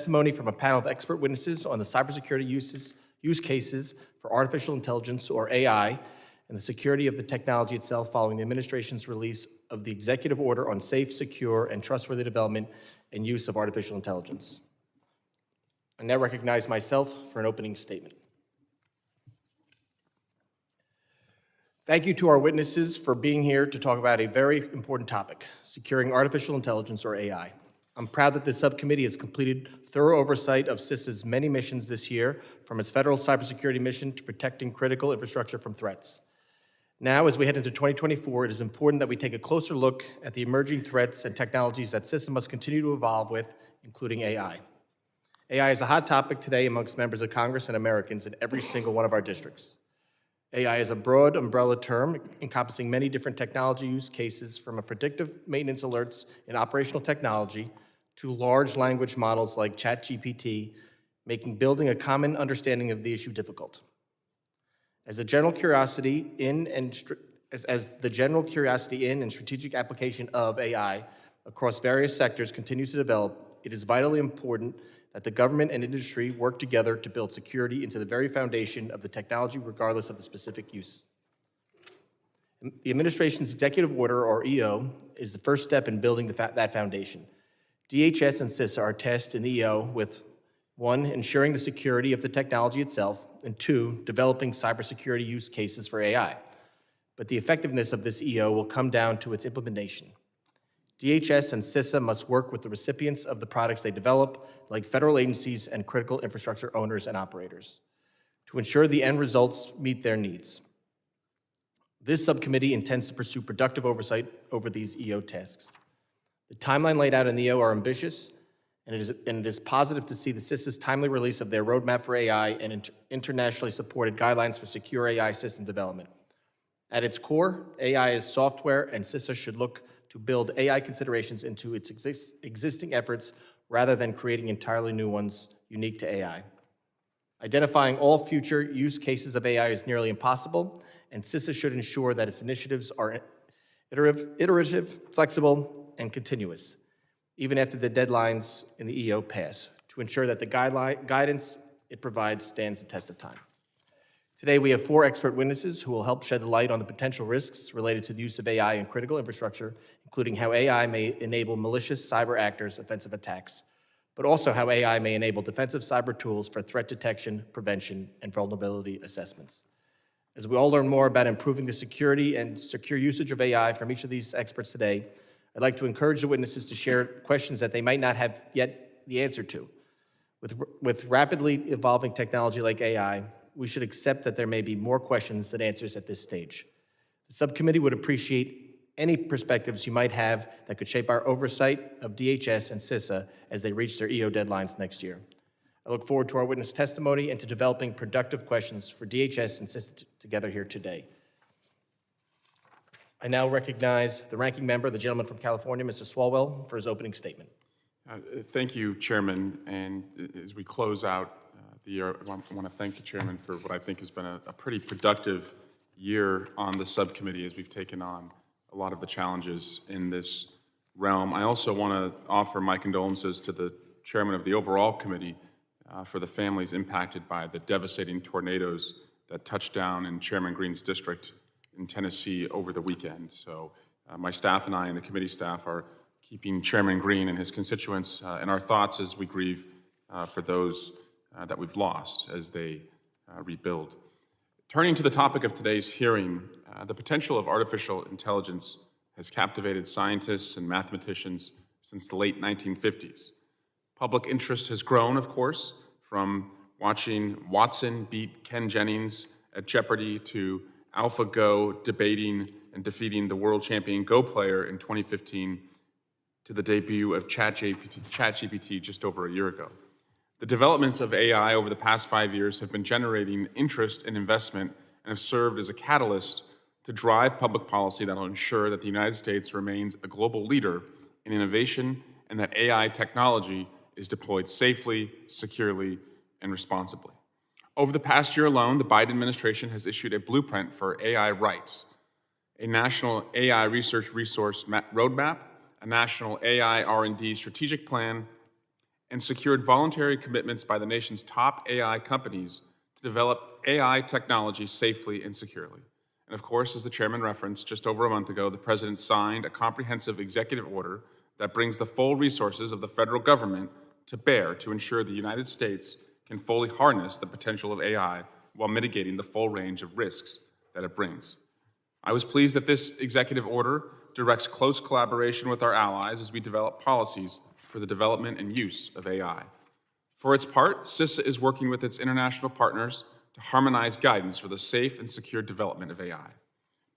testimony from a panel of expert witnesses on the cybersecurity use cases for artificial intelligence, or AI, and the security of the technology itself following the administration's release of the executive order on safe, secure, and trustworthy development and use of artificial intelligence. I now recognize myself for an opening statement. Thank you to our witnesses for being here to talk about a very important topic, securing artificial intelligence, or AI. I'm proud that this subcommittee has completed thorough oversight of CISA's many missions this year, from its federal cybersecurity mission to protecting critical infrastructure from threats. Now, as we head into 2024, it is important that we take a closer look at the emerging threats and technologies that CISA must continue to evolve with, including AI. AI is a hot topic today amongst members of Congress and Americans in every single one of our districts. AI is a broad umbrella term encompassing many different technology use cases, from a predictive maintenance alerts in operational technology to large language models like ChatGPT, making building a common understanding of the issue difficult. As the general curiosity in and strategic application of AI across various sectors continues to develop, it is vitally important that the government and industry work together to build security into the very foundation of the technology, regardless of the specific use. The administration's executive order, or EO, is the first step in building that foundation. DHS and CISA are tasked in the EO with 1, ensuring the security of the technology itself, and 2, developing cybersecurity use cases for AI. But the effectiveness of this EO will come down to its implementation. DHS and CISA must work with the recipients of the products they develop, like federal agencies and critical infrastructure owners and operators, to ensure the end results meet their needs. This subcommittee intends to pursue productive oversight over these EO tasks. The timeline laid out in the EO are ambitious, and it is positive to see the CISA's timely release of their roadmap for AI and internationally supported guidelines for secure AI system development. At its core, AI is software, and CISA should look to build AI considerations into its existing efforts rather than creating entirely new ones unique to AI. Identifying all future use cases of AI is nearly impossible, and CISA should ensure that its initiatives are iterative, flexible, and continuous, even after the deadlines in the EO pass, to ensure that the guidance it provides stands the test of time. Today, we have 4 expert witnesses who will help shed the light on the potential risks related to the use of AI in critical infrastructure, including how AI may enable malicious cyber actors' offensive attacks, but also how AI may enable defensive cyber tools for threat detection, prevention, and vulnerability assessments. As we all learn more about improving the security and secure usage of AI from each of these experts today, I'd like to encourage the witnesses to share questions that they might not have yet the answer to. With rapidly evolving technology like AI, we should accept that there may be more questions than answers at this stage. The subcommittee would appreciate any perspectives you might have that could shape our oversight of DHS and CISA as they reach their EO deadlines next year. I look forward to our witness testimony and to developing productive questions for DHS and CISA together here today. I now recognize the ranking member, the gentleman from California, Mr. Swalwell, for his opening statement. Thank you, Chairman. And as we close out the year, I want to thank the Chairman for what I think has been a pretty productive year on the subcommittee as we've taken on a lot of the challenges in this realm. I also want to offer my condolences to the Chairman of the overall committee for the families impacted by the devastating tornadoes that touched down in Chairman Green's district in Tennessee over the weekend. So my staff and I and the committee staff are keeping Chairman Green and his constituents in our thoughts as we grieve for those that we've lost as they rebuild. Turning to the topic of today's hearing, the potential of artificial intelligence has captivated scientists and mathematicians since the late 1950s. Public interest has grown, of course, from watching Watson beat Ken Jennings at Jeopardy to AlphaGo debating and defeating the world champion Go player in 2015 to the debut of ChatGPT just over a year ago. The developments of AI over the past 5 years have been generating interest and investment and have served as a catalyst to drive public policy that will ensure that the United States remains a global leader in innovation and that AI technology is deployed safely, securely, and responsibly. Over the past year alone, the Biden administration has issued a blueprint for AI rights, a national AI research resource roadmap, a national AI R&D strategic plan, and secured voluntary commitments by the nation's top AI companies to develop AI technology safely and securely. And of course, as the chairman referenced, just over a month ago, the president signed a comprehensive executive order that brings the full resources of the federal government to bear to ensure the United States can fully harness the potential of AI while mitigating the full range of risks that it brings. I was pleased that this executive order directs close collaboration with our allies as we develop policies for the development and use of AI. For its part, CISA is working with its international partners to harmonize guidance for the safe and secure development of AI.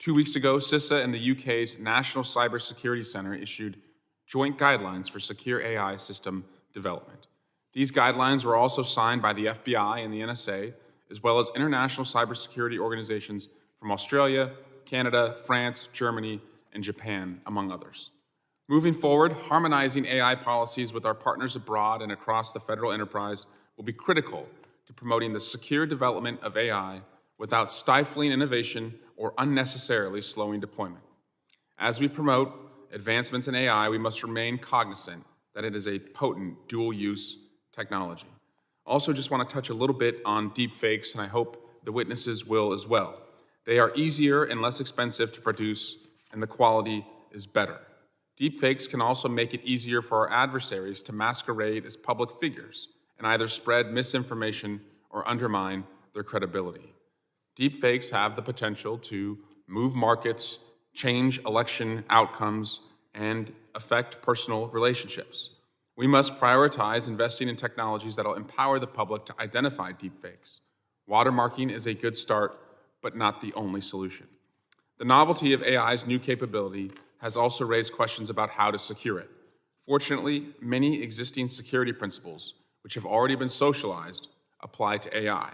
2 weeks ago, CISA and the UK's National Cybersecurity Centre issued joint guidelines for secure AI system development. These guidelines were also signed by the FBI and the NSA, as well as international cybersecurity organizations from Australia, Canada, France, Germany, and Japan, among others. Moving forward, harmonizing AI policies with our partners abroad and across the federal enterprise will be critical to promoting the secure development of AI without stifling innovation or unnecessarily slowing deployment. As we promote advancements in AI, we must remain cognizant that it is a potent dual-use technology. Also, just want to touch a little bit on deepfakes, and I hope the witnesses will as well. They are easier and less expensive to produce, and the quality is better. Deepfakes can also make it easier for our adversaries to masquerade as public figures and either spread misinformation or undermine their credibility. Deepfakes have the potential to move markets, change election outcomes, and affect personal relationships. We must prioritize investing in technologies that will empower the public to identify deepfakes. Watermarking is a good start, but not the only solution. The novelty of AI's new capability has also raised questions about how to secure it. Fortunately, many existing security principles, which have already been socialized, apply to AI.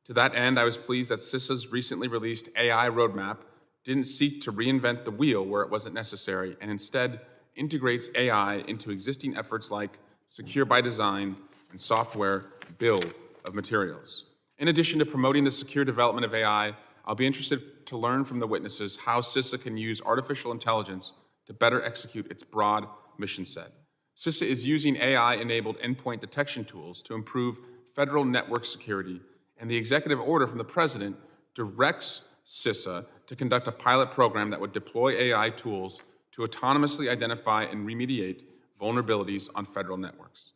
To that end, I was pleased that CISA's recently released AI roadmap didn't seek to reinvent the wheel where it wasn't necessary, and instead integrates AI into existing efforts like Secure by Design and software bill of materials. In addition to promoting the secure development of AI, I'll be interested to learn from the witnesses how CISA can use artificial intelligence to better execute its broad mission set. CISA is using AI-enabled endpoint detection tools to improve federal network security, and the executive order from the president directs CISA to conduct a pilot program that would deploy AI tools to autonomously identify and remediate vulnerabilities on federal networks.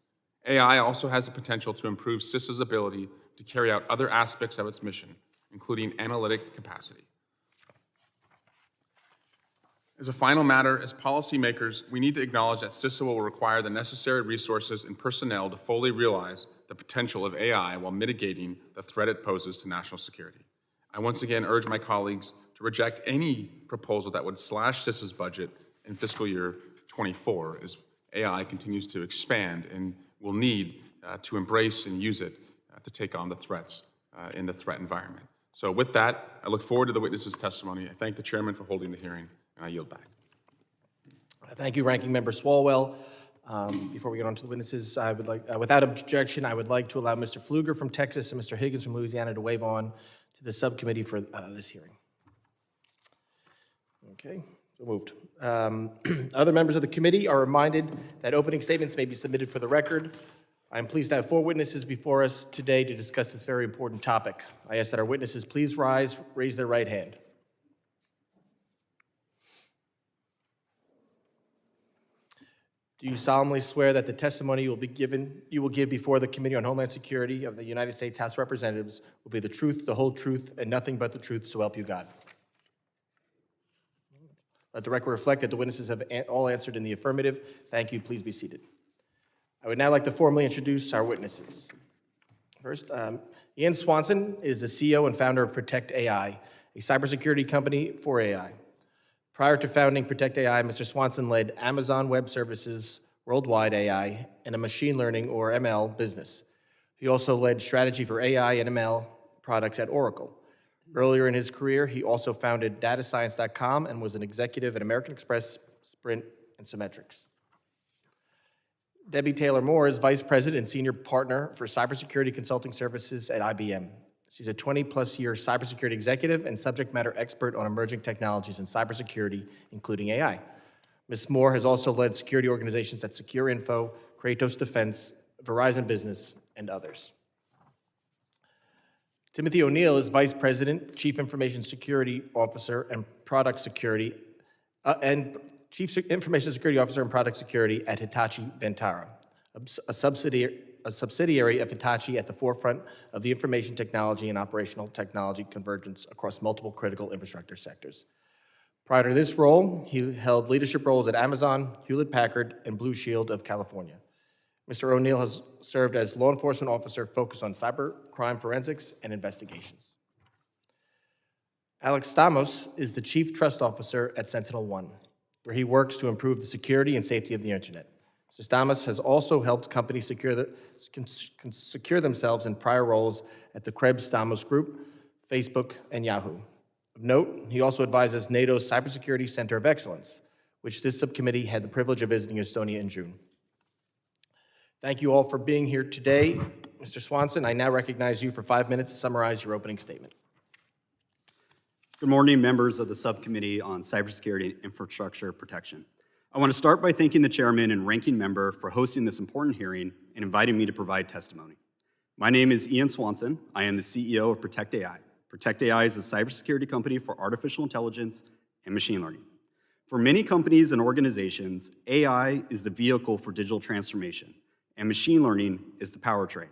AI also has the potential to improve CISA's ability to carry out other aspects of its mission, including analytic capacity. As a final matter, as policymakers, we need to acknowledge that CISA will require the necessary resources and personnel to fully realize the potential of AI while mitigating the threat it poses to national security. I once again urge my colleagues to reject any proposal that would slash CISA's budget in fiscal year 24 as AI continues to expand and will need to embrace and use it to take on the threats in the threat environment. So with that, I look forward to the witnesses' testimony. I thank the chairman for holding the hearing, and I yield back. Thank you, Ranking Member Swalwell. Before we get on to the witnesses, I would like, without objection, I would like to allow Mr. Pfluger from Texas and Mr. Higgins from Louisiana to wave on to the subcommittee for this hearing. Okay, so moved. Other members of the committee are reminded that opening statements may be submitted for the record. I am pleased to have 4 witnesses before us today to discuss this very important topic. I ask that our witnesses please raise their right hand. Do you solemnly swear that the testimony you will give before the Committee on Homeland Security of the United States House of Representatives will be the truth, the whole truth, and nothing but the truth, so help you God? Let the record reflect that the witnesses have all answered in the affirmative. Thank you. Please be seated. I would now like to formally introduce our witnesses. First, Ian Swanson is the CEO and founder of Protect AI, a cybersecurity company for AI. Prior to founding Protect AI, Mr. Swanson led Amazon Web Services, Worldwide AI, and a machine learning, or ML, business. He also led strategy for AI and ML products at Oracle. Earlier in his career, he also founded datascience.com and was an executive at American Express, Sprint, and Symmetrics. Debbie Taylor Moore is Vice President and Senior Partner for Cybersecurity Consulting Services at IBM. She's a 20-plus year cybersecurity executive and subject matter expert on emerging technologies in cybersecurity, including AI. Ms. Moore has also led security organizations at Secure Info, Kratos Defense, Verizon Business, and others. Timothy O'Neill is Vice President, Chief Information Security Officer and Product Security, at Hitachi Vantara, a subsidiary of Hitachi at the forefront of the information technology and operational technology convergence across multiple critical infrastructure sectors. Prior to this role, he held leadership roles at Amazon, Hewlett-Packard, and Blue Shield of California. Mr. O'Neill has served as law enforcement officer focused on cyber crime forensics and investigations. Alex Stamos is the Chief Trust Officer at SentinelOne, where he works to improve the security and safety of the internet. Mr. Stamos has also helped companies secure themselves in prior roles at the Krebs Stamos Group, Facebook, and Yahoo. Of note, he also advises NATO's Cybersecurity Center of Excellence, which this subcommittee had the privilege of visiting Estonia in June. Thank you all for being here today. Mr. Swanson, I now recognize you for 5 minutes to summarize your opening statement. Good morning, members of the Subcommittee on Cybersecurity and Infrastructure Protection. I want to start by thanking the chairman and ranking member for hosting this important hearing and inviting me to provide testimony. My name is Ian Swanson. I am the CEO of Protect AI. Protect AI is a cybersecurity company for artificial intelligence and machine learning. For many companies and organizations, AI is the vehicle for digital transformation, and machine learning is the powertrain.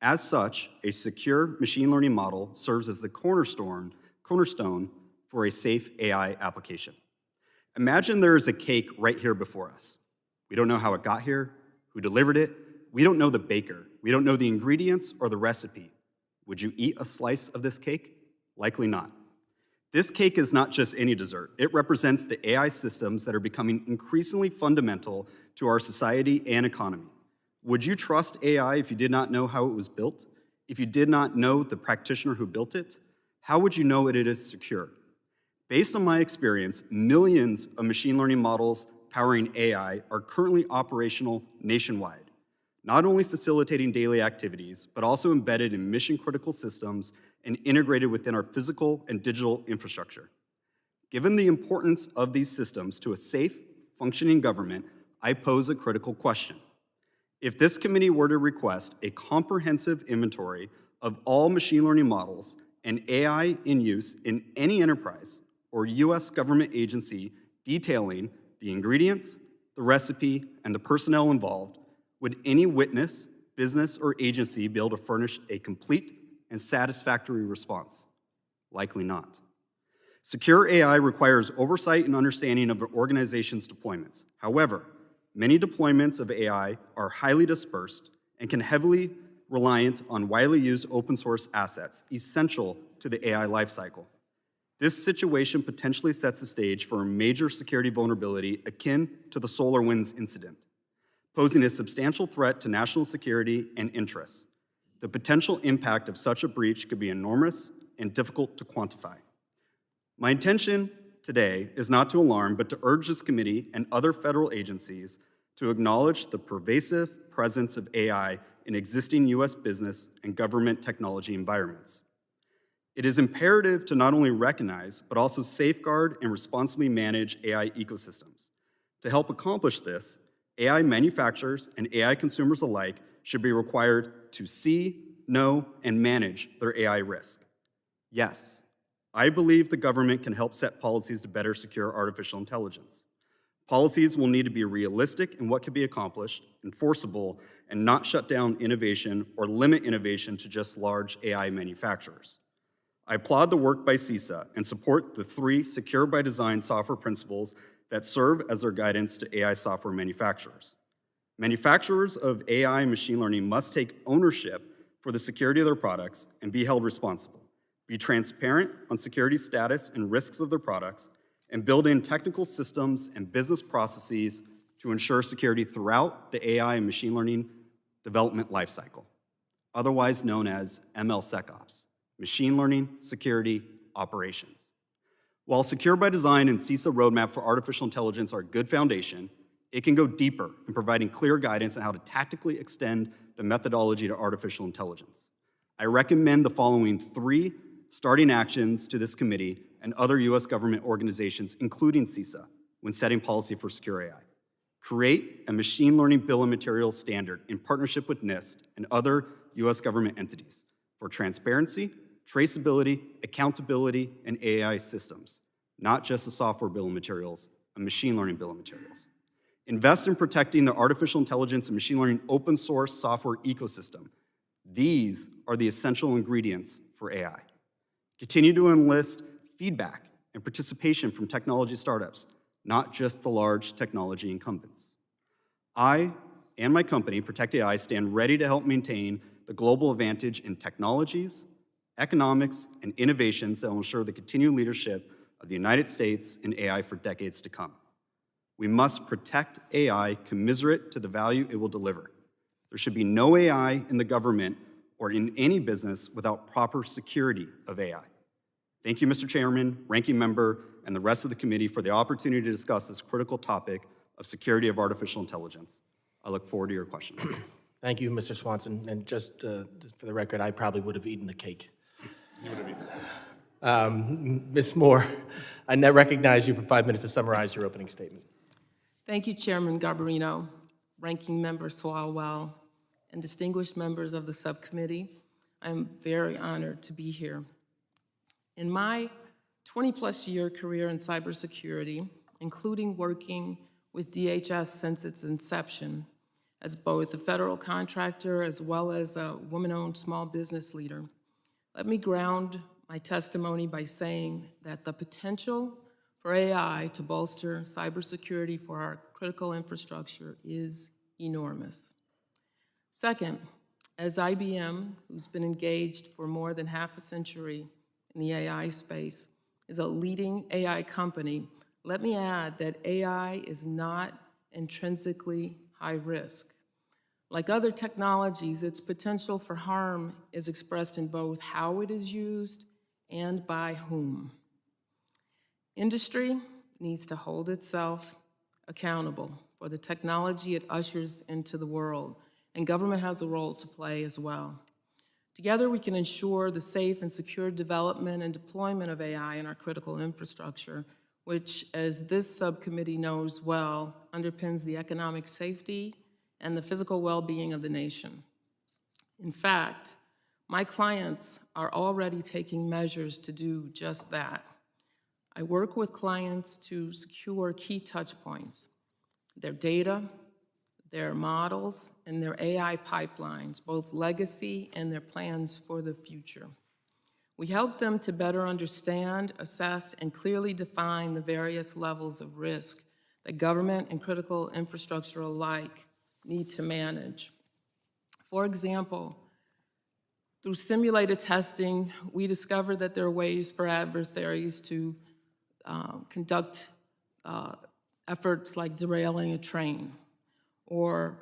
As such, a secure machine learning model serves as the cornerstone for a safe AI application. Imagine there is a cake right here before us. We don't know how it got here, who delivered it. We don't know the baker. We don't know the ingredients or the recipe. Would you eat a slice of this cake? Likely not. This cake is not just any dessert. It represents the AI systems that are becoming increasingly fundamental to our society and economy. Would you trust AI if you did not know how it was built? If you did not know the practitioner who built it? How would you know it is secure? Based on my experience, millions of machine learning models powering AI are currently operational nationwide, not only facilitating daily activities, but also embedded in mission-critical systems and integrated within our physical and digital infrastructure. Given the importance of these systems to a safe, functioning government, I pose a critical question. If this committee were to request a comprehensive inventory of all machine learning models and AI in use in any enterprise or U.S. government agency detailing the ingredients, the recipe, and the personnel involved, would any witness, business, or agency be able to furnish a complete and satisfactory response? Likely not. Secure AI requires oversight and understanding of an organization's deployments. However, many deployments of AI are highly dispersed and can heavily reliant on widely used open source assets essential to the AI lifecycle. This situation potentially sets the stage for a major security vulnerability akin to the SolarWinds incident, posing a substantial threat to national security and interests. The potential impact of such a breach could be enormous and difficult to quantify. My intention today is not to alarm, but to urge this committee and other federal agencies to acknowledge the pervasive presence of AI in existing U.S. business and government technology environments. It is imperative to not only recognize, but also safeguard and responsibly manage AI ecosystems. To help accomplish this, AI manufacturers and AI consumers alike should be required to see, know, and manage their AI risk. Yes, I believe the government can help set policies to better secure artificial intelligence. Policies will need to be realistic in what can be accomplished, enforceable, and not shut down innovation or limit innovation to just large AI manufacturers. I applaud the work by CISA and support the 3 Secure by Design software principles that serve as their guidance to AI software manufacturers. Manufacturers of AI and machine learning must take ownership for the security of their products and be held responsible, be transparent on security status and risks of their products, and build in technical systems and business processes to ensure security throughout the AI and machine learning development lifecycle, otherwise known as MLSecOps, Machine Learning Security Operations. While Secure by Design and CISA roadmap for artificial intelligence are a good foundation, it can go deeper in providing clear guidance on how to tactically extend the methodology to artificial intelligence. I recommend the following 3 starting actions to this committee and other U.S. government organizations, including CISA, when setting policy for secure AI. create a machine learning bill of materials standard in partnership with NIST and other US government entities for transparency, traceability, accountability, and AI systems, not just a software bill of materials, a machine learning bill of materials. Invest in protecting the artificial intelligence and machine learning open source software ecosystem. These are the essential ingredients for AI. Continue to enlist feedback and participation from technology startups, not just the large technology incumbents. I and my company, Protect AI, stand ready to help maintain the global advantage in technologies, economics, and innovations that will ensure the continued leadership of the United States in AI for decades to come. We must protect AI commensurate to the value it will deliver. There should be no AI in the government or in any business without proper security of AI. Thank you, Mr. Chairman, Ranking Member, and the rest of the committee for the opportunity to discuss this critical topic of security of artificial intelligence. I look forward to your questions. Thank you, Mr. Swanson. And just for the record, I probably would have eaten the cake. You would have eaten. Ms. Moore, I now recognize you for 5 minutes to summarize your opening statement. Thank you, Chairman Garbarino, Ranking Member Swalwell, and distinguished members of the subcommittee. I am very honored to be here. In my 20-plus year career in cybersecurity, including working with DHS since its inception, as both a federal contractor as well as a woman-owned small business leader, let me ground my testimony by saying that the potential for AI to bolster cybersecurity for our critical infrastructure is enormous. Second, as IBM, who's been engaged for more than half a century in the AI space, is a leading AI company, let me add that AI is not intrinsically high risk. Like other technologies, its potential for harm is expressed in both how it is used and by whom. Industry needs to hold itself accountable for the technology it ushers into the world, and government has a role to play as well. Together, we can ensure the safe and secure development and deployment of AI in our critical infrastructure, which, as this subcommittee knows well, underpins the economic safety and the physical well-being of the nation. In fact, my clients are already taking measures to do just that. I work with clients to secure key touch points, their data, their models, and their AI pipelines, both legacy and their plans for the future. We help them to better understand, assess, and clearly define the various levels of risk that government and critical infrastructure alike need to manage. For example, through simulated testing, we discovered that there are ways for adversaries to conduct efforts like derailing a train or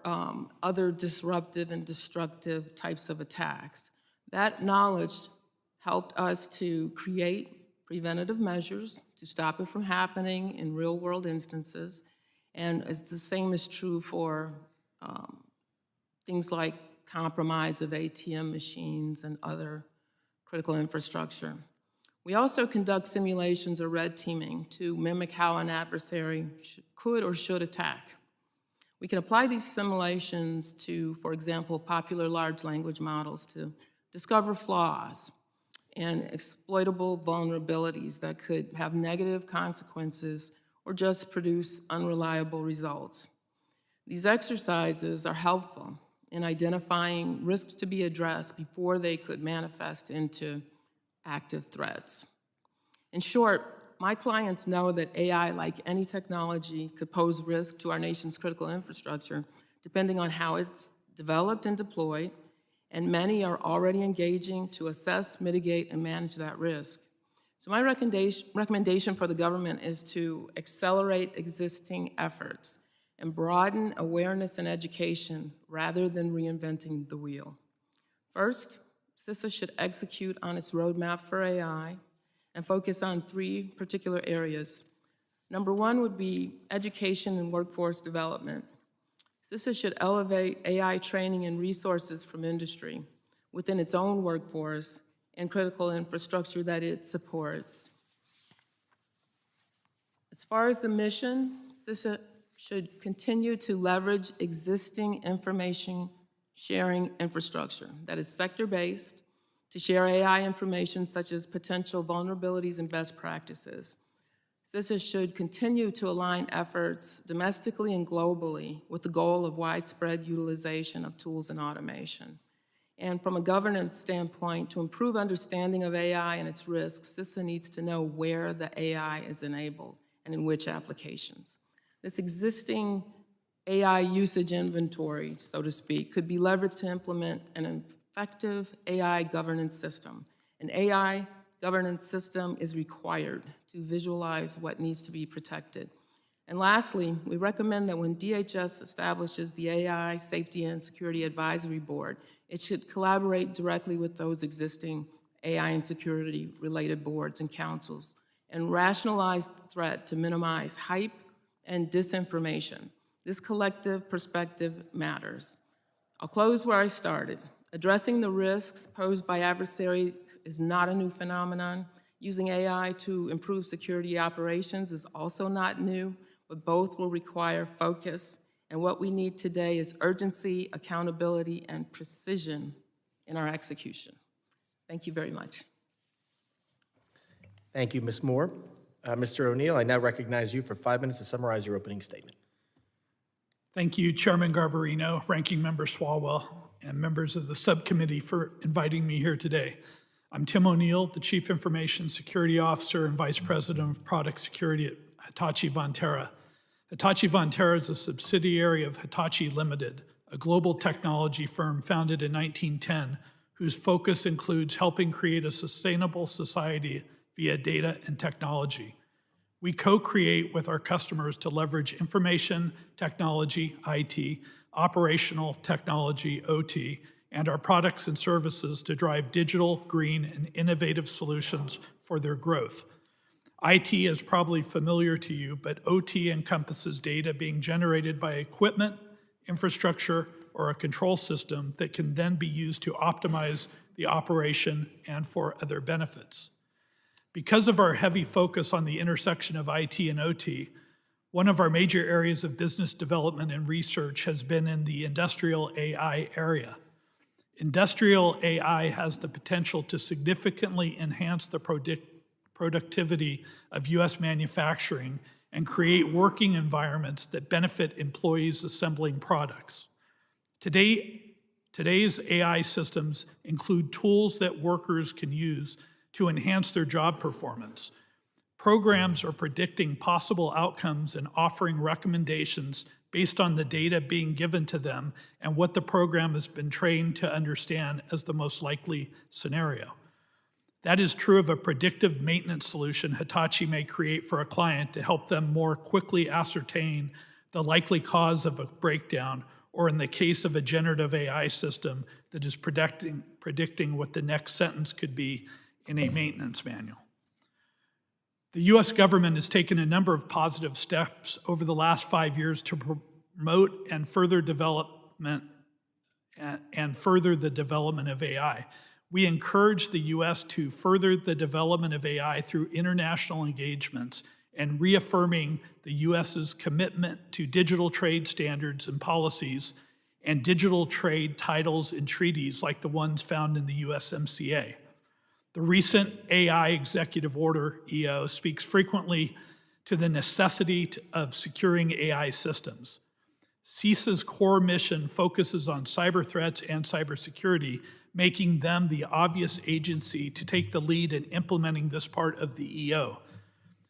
other disruptive and destructive types of attacks. That knowledge helped us to create preventative measures to stop it from happening in real-world instances, and the same is true for things like compromise of ATM machines and other critical infrastructure. We also conduct simulations or red teaming to mimic how an adversary could or should attack. We can apply these simulations to, for example, popular large language models to discover flaws and exploitable vulnerabilities that could have negative consequences or just produce unreliable results. These exercises are helpful in identifying risks to be addressed before they could manifest into active threats. In short, my clients know that AI, like any technology, could pose risk to our nation's critical infrastructure, depending on how it's developed and deployed, and many are already engaging to assess, mitigate, and manage that risk. So my recommendation for the government is to accelerate existing efforts and broaden awareness and education rather than reinventing the wheel. First, CISA should execute on its roadmap for AI and focus on 3 particular areas. Number 1 would be education and workforce development. CISA should elevate AI training and resources from industry within its own workforce and critical infrastructure that it supports. As far as the mission, CISA should continue to leverage existing information sharing infrastructure that is sector-based to share AI information such as potential vulnerabilities and best practices. CISA should continue to align efforts domestically and globally with the goal of widespread utilization of tools and automation. And from a governance standpoint, to improve understanding of AI and its risks, CISA needs to know where the AI is enabled and in which applications. This existing AI usage inventory, so to speak, could be leveraged to implement an effective AI governance system. An AI governance system is required to visualize what needs to be protected. And lastly, we recommend that when DHS establishes the AI Safety and Security Advisory Board, it should collaborate directly with those existing AI and security-related boards and councils and rationalize the threat to minimize hype and disinformation. This collective perspective matters. I'll close where I started. Addressing the risks posed by adversaries is not a new phenomenon. Using AI to improve security operations is also not new, but both will require focus. And what we need today is urgency, accountability, and precision in our execution. Thank you very much. Thank you, Ms. Moore. Mr. O'Neill, I now recognize you for 5 minutes to summarize your opening statement. Thank you, Chairman Garbarino, Ranking Member Swalwell, and members of the subcommittee for inviting me here today. I'm Tim O'Neill, the Chief Information Security Officer and Vice President of Product Security at Hitachi Vantara. Hitachi Vantara is a subsidiary of Hitachi Limited, a global technology firm founded in 1910, whose focus includes helping create a sustainable society via data and technology. We co-create with our customers to leverage information technology, IT, operational technology, OT, and our products and services to drive digital, green, and innovative solutions for their growth. IT is probably familiar to you, but OT encompasses data being generated by equipment, infrastructure, or a control system that can then be used to optimize the operation and for other benefits. Because of our heavy focus on the intersection of IT and OT, one of our major areas of business development and research has been in the industrial AI area. Industrial AI has the potential to significantly enhance the productivity of U.S. manufacturing and create working environments that benefit employees assembling products. Today's AI systems include tools that workers can use to enhance their job performance. Programs are predicting possible outcomes and offering recommendations based on the data being given to them and what the program has been trained to understand as the most likely scenario. That is true of a predictive maintenance solution Hitachi may create for a client to help them more quickly ascertain the likely cause of a breakdown, or in the case of a generative AI system that is predicting what the next sentence could be in a maintenance manual. The U.S. government has taken a number of positive steps over the last 5 years to promote and further the development of AI. We encourage the U.S. to further the development of AI through international engagements and reaffirming the U.S.'s commitment to digital trade standards and policies and digital trade titles and treaties like the ones found in the USMCA. The recent AI Executive Order, EO, speaks frequently to the necessity of securing AI systems. CISA's core mission focuses on cyber threats and cybersecurity, making them the obvious agency to take the lead in implementing this part of the EO.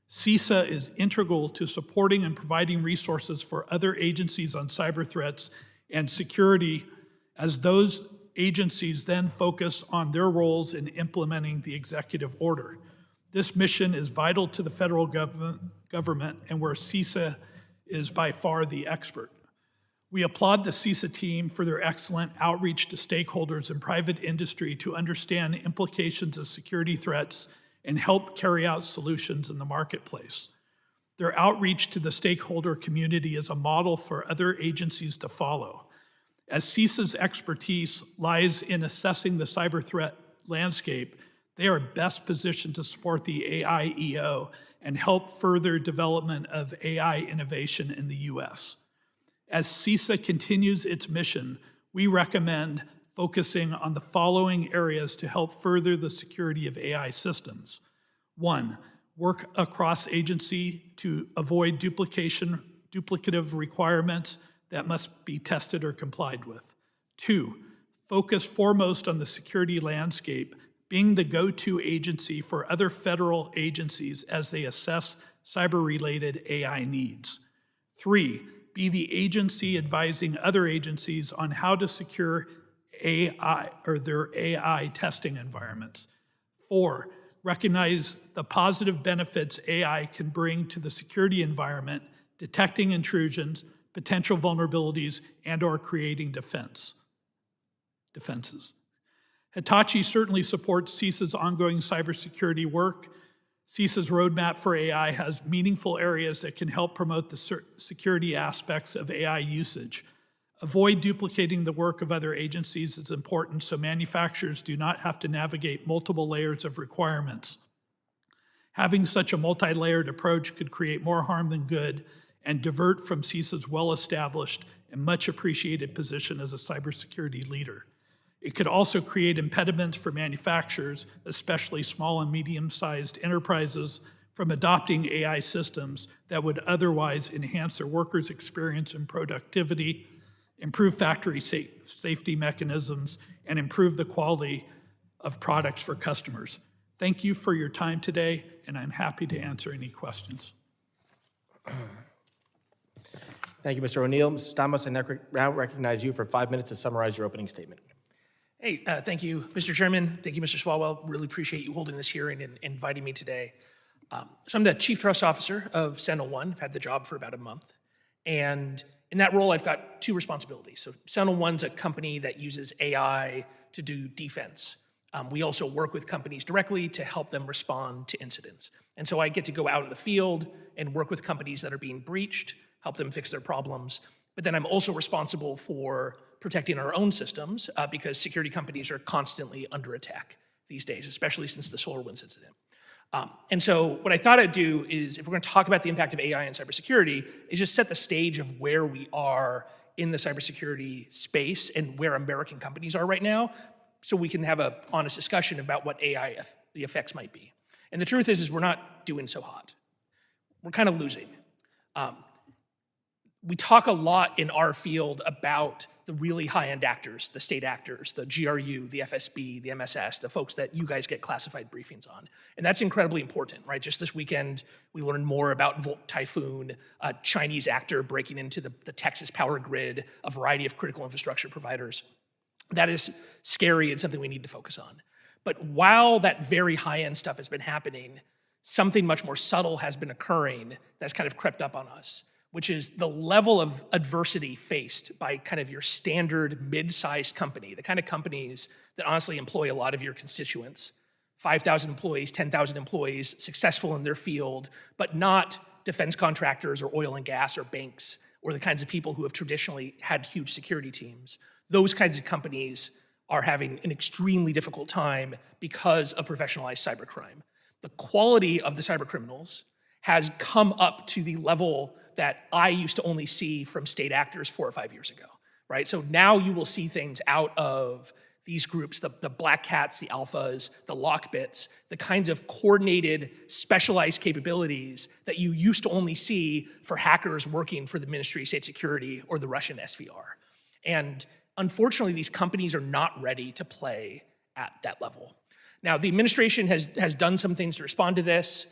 CISA is integral to supporting and providing resources for other agencies on cyber threats and security, as those agencies then focus on their roles in implementing the executive order. This mission is vital to the federal government and where CISA is by far the expert. We applaud the CISA team for their excellent outreach to stakeholders in private industry to understand implications of security threats and help carry out solutions in the marketplace. Their outreach to the stakeholder community is a model for other agencies to follow. As CISA's expertise lies in assessing the cyber threat landscape, They are best positioned to support the AIEO and help further development of AI innovation in the U.S. As CISA continues its mission, we recommend focusing on the following areas to help further the security of AI systems. 1, work across agency to avoid duplicative requirements that must be tested or complied with. 2, focus foremost on the security landscape, being the go-to agency for other federal agencies as they assess cyber-related AI needs. 3, be the agency advising other agencies on how to secure AI or their AI testing environments. 4, recognize the positive benefits AI can bring to the security environment, detecting intrusions, potential vulnerabilities, and/or creating defenses. Hitachi certainly supports CISA's ongoing cybersecurity work. CISA's roadmap for AI has meaningful areas that can help promote the security aspects of AI usage. Avoid duplicating the work of other agencies is important so manufacturers do not have to navigate multiple layers of requirements. Having such a multi-layered approach could create more harm than good and divert from CISA's well-established and much appreciated position as a cybersecurity leader. It could also create impediments for manufacturers, especially small and medium-sized enterprises, from adopting AI systems that would otherwise enhance their workers' experience and productivity, improve factory safety mechanisms, and improve the quality of products for customers. Thank you for your time today, and I'm happy to answer any questions. Thank you, Mr. O'Neill. Mr. Stamos, I now recognize you for 5 minutes to summarize your opening statement. Hey, thank you, Mr. Chairman. Thank you, Mr. Swalwell. Really appreciate you holding this hearing and inviting me today. So I'm the Chief Trust Officer of Sentinel-1. I've had the job for about a month. And in that role, I've got 2 responsibilities. So Sentinel-1's a company that uses AI to do defense. We also work with companies directly to help them respond to incidents. And so I get to go out in the field and work with companies that are being breached, help them fix their problems. But then I'm also responsible for protecting our own systems because security companies are constantly under attack these days, especially since the SolarWinds incident. And so what I thought I'd do is, if we're going to talk about the impact of AI and cybersecurity, is just set the stage of where we are in the cybersecurity space and where American companies are right now, so we can have an honest discussion about what AI, the effects might be. And the truth is we're not doing so hot. We're kind of losing. We talk a lot in our field about the really high-end actors, the state actors, the GRU, the FSB, the MSS, the folks that you guys get classified briefings on. And that's incredibly important, right? Just this weekend, we learned more about Volt Typhoon, a Chinese actor breaking into the Texas power grid, a variety of critical infrastructure providers. That is scary and something we need to focus on. But while that very high-end stuff has been happening, something much more subtle has been occurring that's kind of crept up on us, which is the level of adversity faced by kind of your standard mid-sized company, the kind of companies that honestly employ a lot of your constituents, 5,000 employees, 10,000 employees, successful in their field, but not defense contractors or oil and gas or banks or the kinds of people who have traditionally had huge security teams. Those kinds of companies are having an extremely difficult time because of professionalized cybercrime. The quality of the cyber criminals has come up to the level that I used to only see from state actors 4 or 5 years ago, right? So now you will see things out of these groups, the black cats, the alphas, the lockbits, the kinds of coordinated, specialized capabilities that you used to only see for hackers working for the Ministry of State Security or the Russian SVR. And unfortunately, these companies are not ready to play at that level. Now, the administration has done some things to respond to this.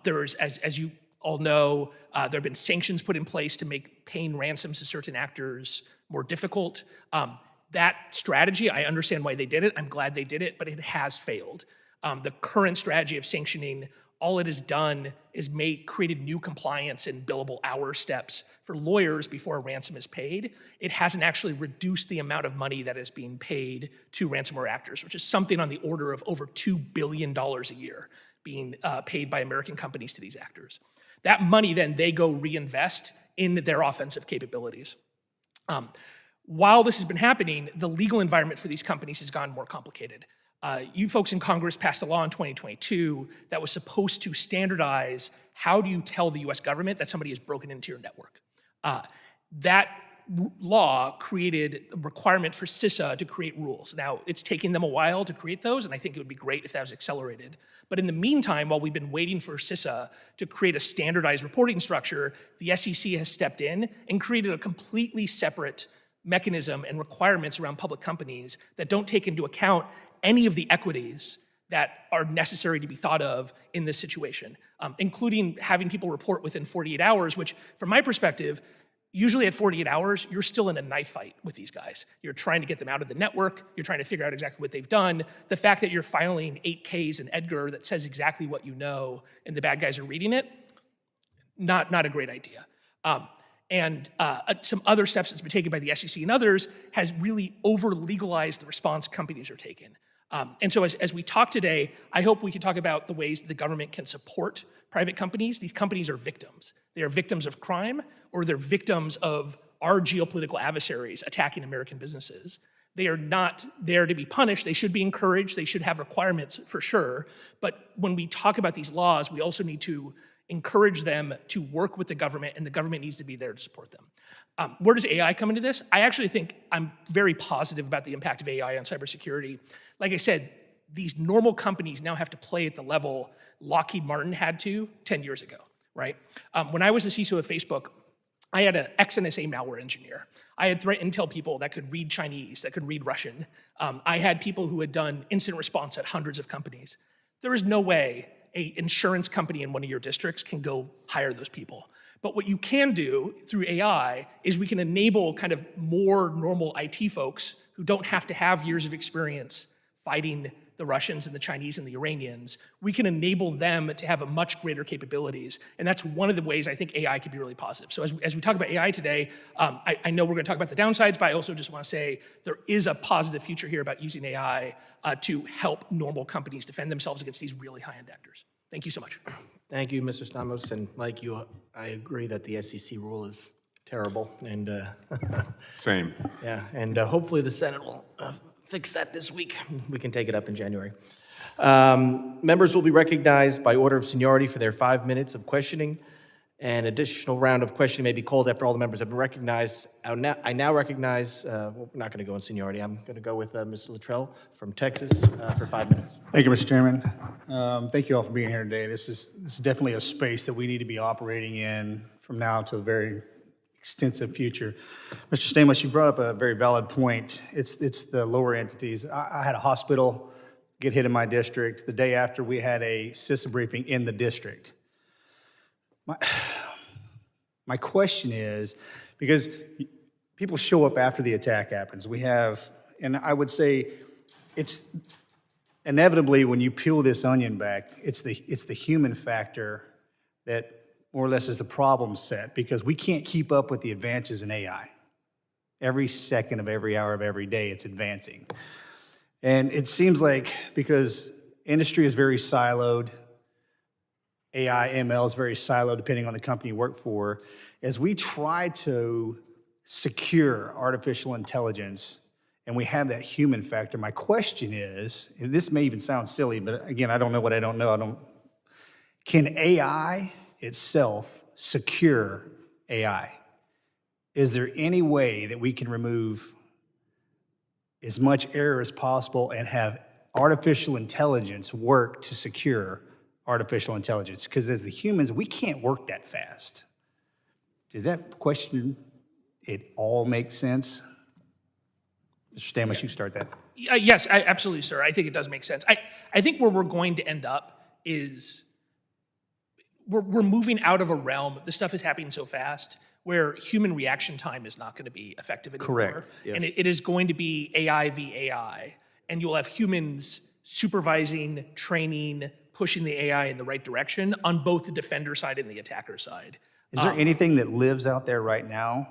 There's, as you all know, there have been sanctions put in place to make paying ransoms to certain actors more difficult. That strategy, I understand why they did it. I'm glad they did it, but it has failed. The current strategy of sanctioning, all it has done is created new compliance and billable hour steps for lawyers before a ransom is paid. It hasn't actually reduced the amount of money that is being paid to ransomware actors, which is something on the order of over $2 billion a year being paid by American companies to these actors. That money then they go reinvest in their offensive capabilities. While this has been happening, the legal environment for these companies has gotten more complicated. You folks in Congress passed a law in 2022 that was supposed to standardize how do you tell the US government that somebody has broken into your network. That law created a requirement for CISA to create rules. Now, it's taken them a while to create those, and I think it would be great if that was accelerated. But in the meantime, while we've been waiting for CISA to create a standardized reporting structure, the SEC has stepped in and created a completely separate mechanism and requirements around public companies that don't take into account any of the equities that are necessary to be thought of in this situation, including having people report within 48 hours, which from my perspective, usually at 48 hours, you're still in a knife fight with these guys. You're trying to get them out of the network. You're trying to figure out exactly what they've done. The fact that you're filing 8Ks in Edgar that says exactly what you know and the bad guys are reading it, not a great idea. Some other steps that's been taken by the SEC and others has really over-legalized the response companies are taking. And so as we talk today, I hope we can talk about the ways the government can support private companies. These companies are victims. They are victims of crime, or they're victims of our geopolitical adversaries attacking American businesses. They are not there to be punished. They should be encouraged. They should have requirements for sure. But when we talk about these laws, we also need to encourage them to work with the government, and the government needs to be there to support them. Where does AI come into this? I actually think I'm very positive about the impact of AI on cybersecurity. Like I said, these normal companies now have to play at the level Lockheed Martin had to 10 years ago, right? When I was the CISO of Facebook, I had an ex-NSA malware engineer. I had threat intel people that could read Chinese, that could read Russian. I had people who had done incident response at hundreds of companies. There is no way an insurance company in one of your districts can go hire those people. But what you can do through AI is we can enable kind of more normal IT folks who don't have to have years of experience fighting the Russians and the Chinese and the Iranians. We can enable them to have a much greater capabilities. And that's one of the ways I think AI can be really positive. So as we talk about AI today, I know we're going to talk about the downsides, but I also just want to say there is a positive future here about using AI to help normal companies defend themselves against these really high-end actors. Thank you so much. Thank you, Mr. Stamos, and like you, I agree that the SEC rule is terrible, and Same. yeah, and hopefully the Senate will fix that this week. We can take it up in January. Members will be recognized by order of seniority for their 5 minutes of questioning. An additional round of questioning may be called after all the members have been recognized. I now recognize, well, we're not going to go in seniority. I'm going to go with Mr. Luttrell from Texas for 5 minutes. Thank you, Mr. Chairman. Thank you all for being here today. This is definitely a space that we need to be operating in from now to the very extensive future. Mr. Stamos, you brought up a very valid point. It's the lower entities. I had a hospital get hit in my district. The day after, we had a CISA briefing in the district. My question is, because people show up after the attack happens, we have, and I would say it's inevitably when you peel this onion back, it's the human factor that more or less is the problem set, because we can't keep up with the advances in AI. Every second of every hour of every day, it's advancing. And it seems like because industry is very siloed, AI, ML is very siloed depending on the company you work for, as we try to secure artificial intelligence and we have that human factor, my question is, and this may even sound silly, but again, I don't know what I don't know. Can AI itself secure AI? Is there any way that we can remove as much error as possible and have artificial intelligence work to secure artificial intelligence? Because as the humans, we can't work that fast. Does that question, it all make sense? Mr. Stamos, you start that. Yes, absolutely, sir. I think it does make sense. I think where we're going to end up is we're moving out of a realm. This stuff is happening so fast where human reaction time is not going to be effective anymore. Correct, yes. And it is going to be AI v. AI. And you'll have humans supervising, training, pushing the AI in the right direction on both the defender side and the attacker side. Is there anything that lives out there right now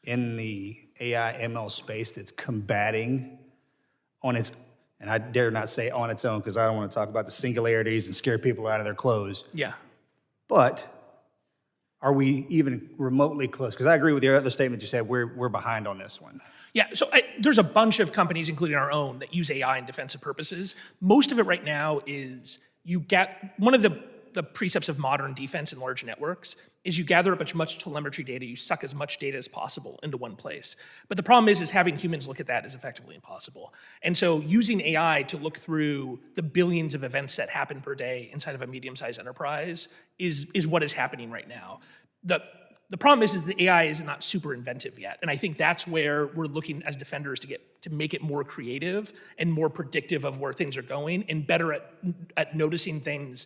in the AI ML space that's combating on its, and I dare not say on its own because I don't want to talk about the singularities and scare people out of their clothes, Yeah. but are we even remotely close? Because I agree with your other statement you said, we're behind on this one. Yeah, so there's a bunch of companies, including our own, that use AI in defensive purposes. Most of it right now is you get, one of the precepts of modern defense and large networks is you gather up as much telemetry data, you suck as much data as possible into one place. But the problem is having humans look at that is effectively impossible. And so using AI to look through the billions of events that happen per day inside of a medium-sized enterprise is what is happening right now. The problem is the AI is not super inventive yet. And I think that's where we're looking as defenders to make it more creative and more predictive of where things are going and better at noticing things,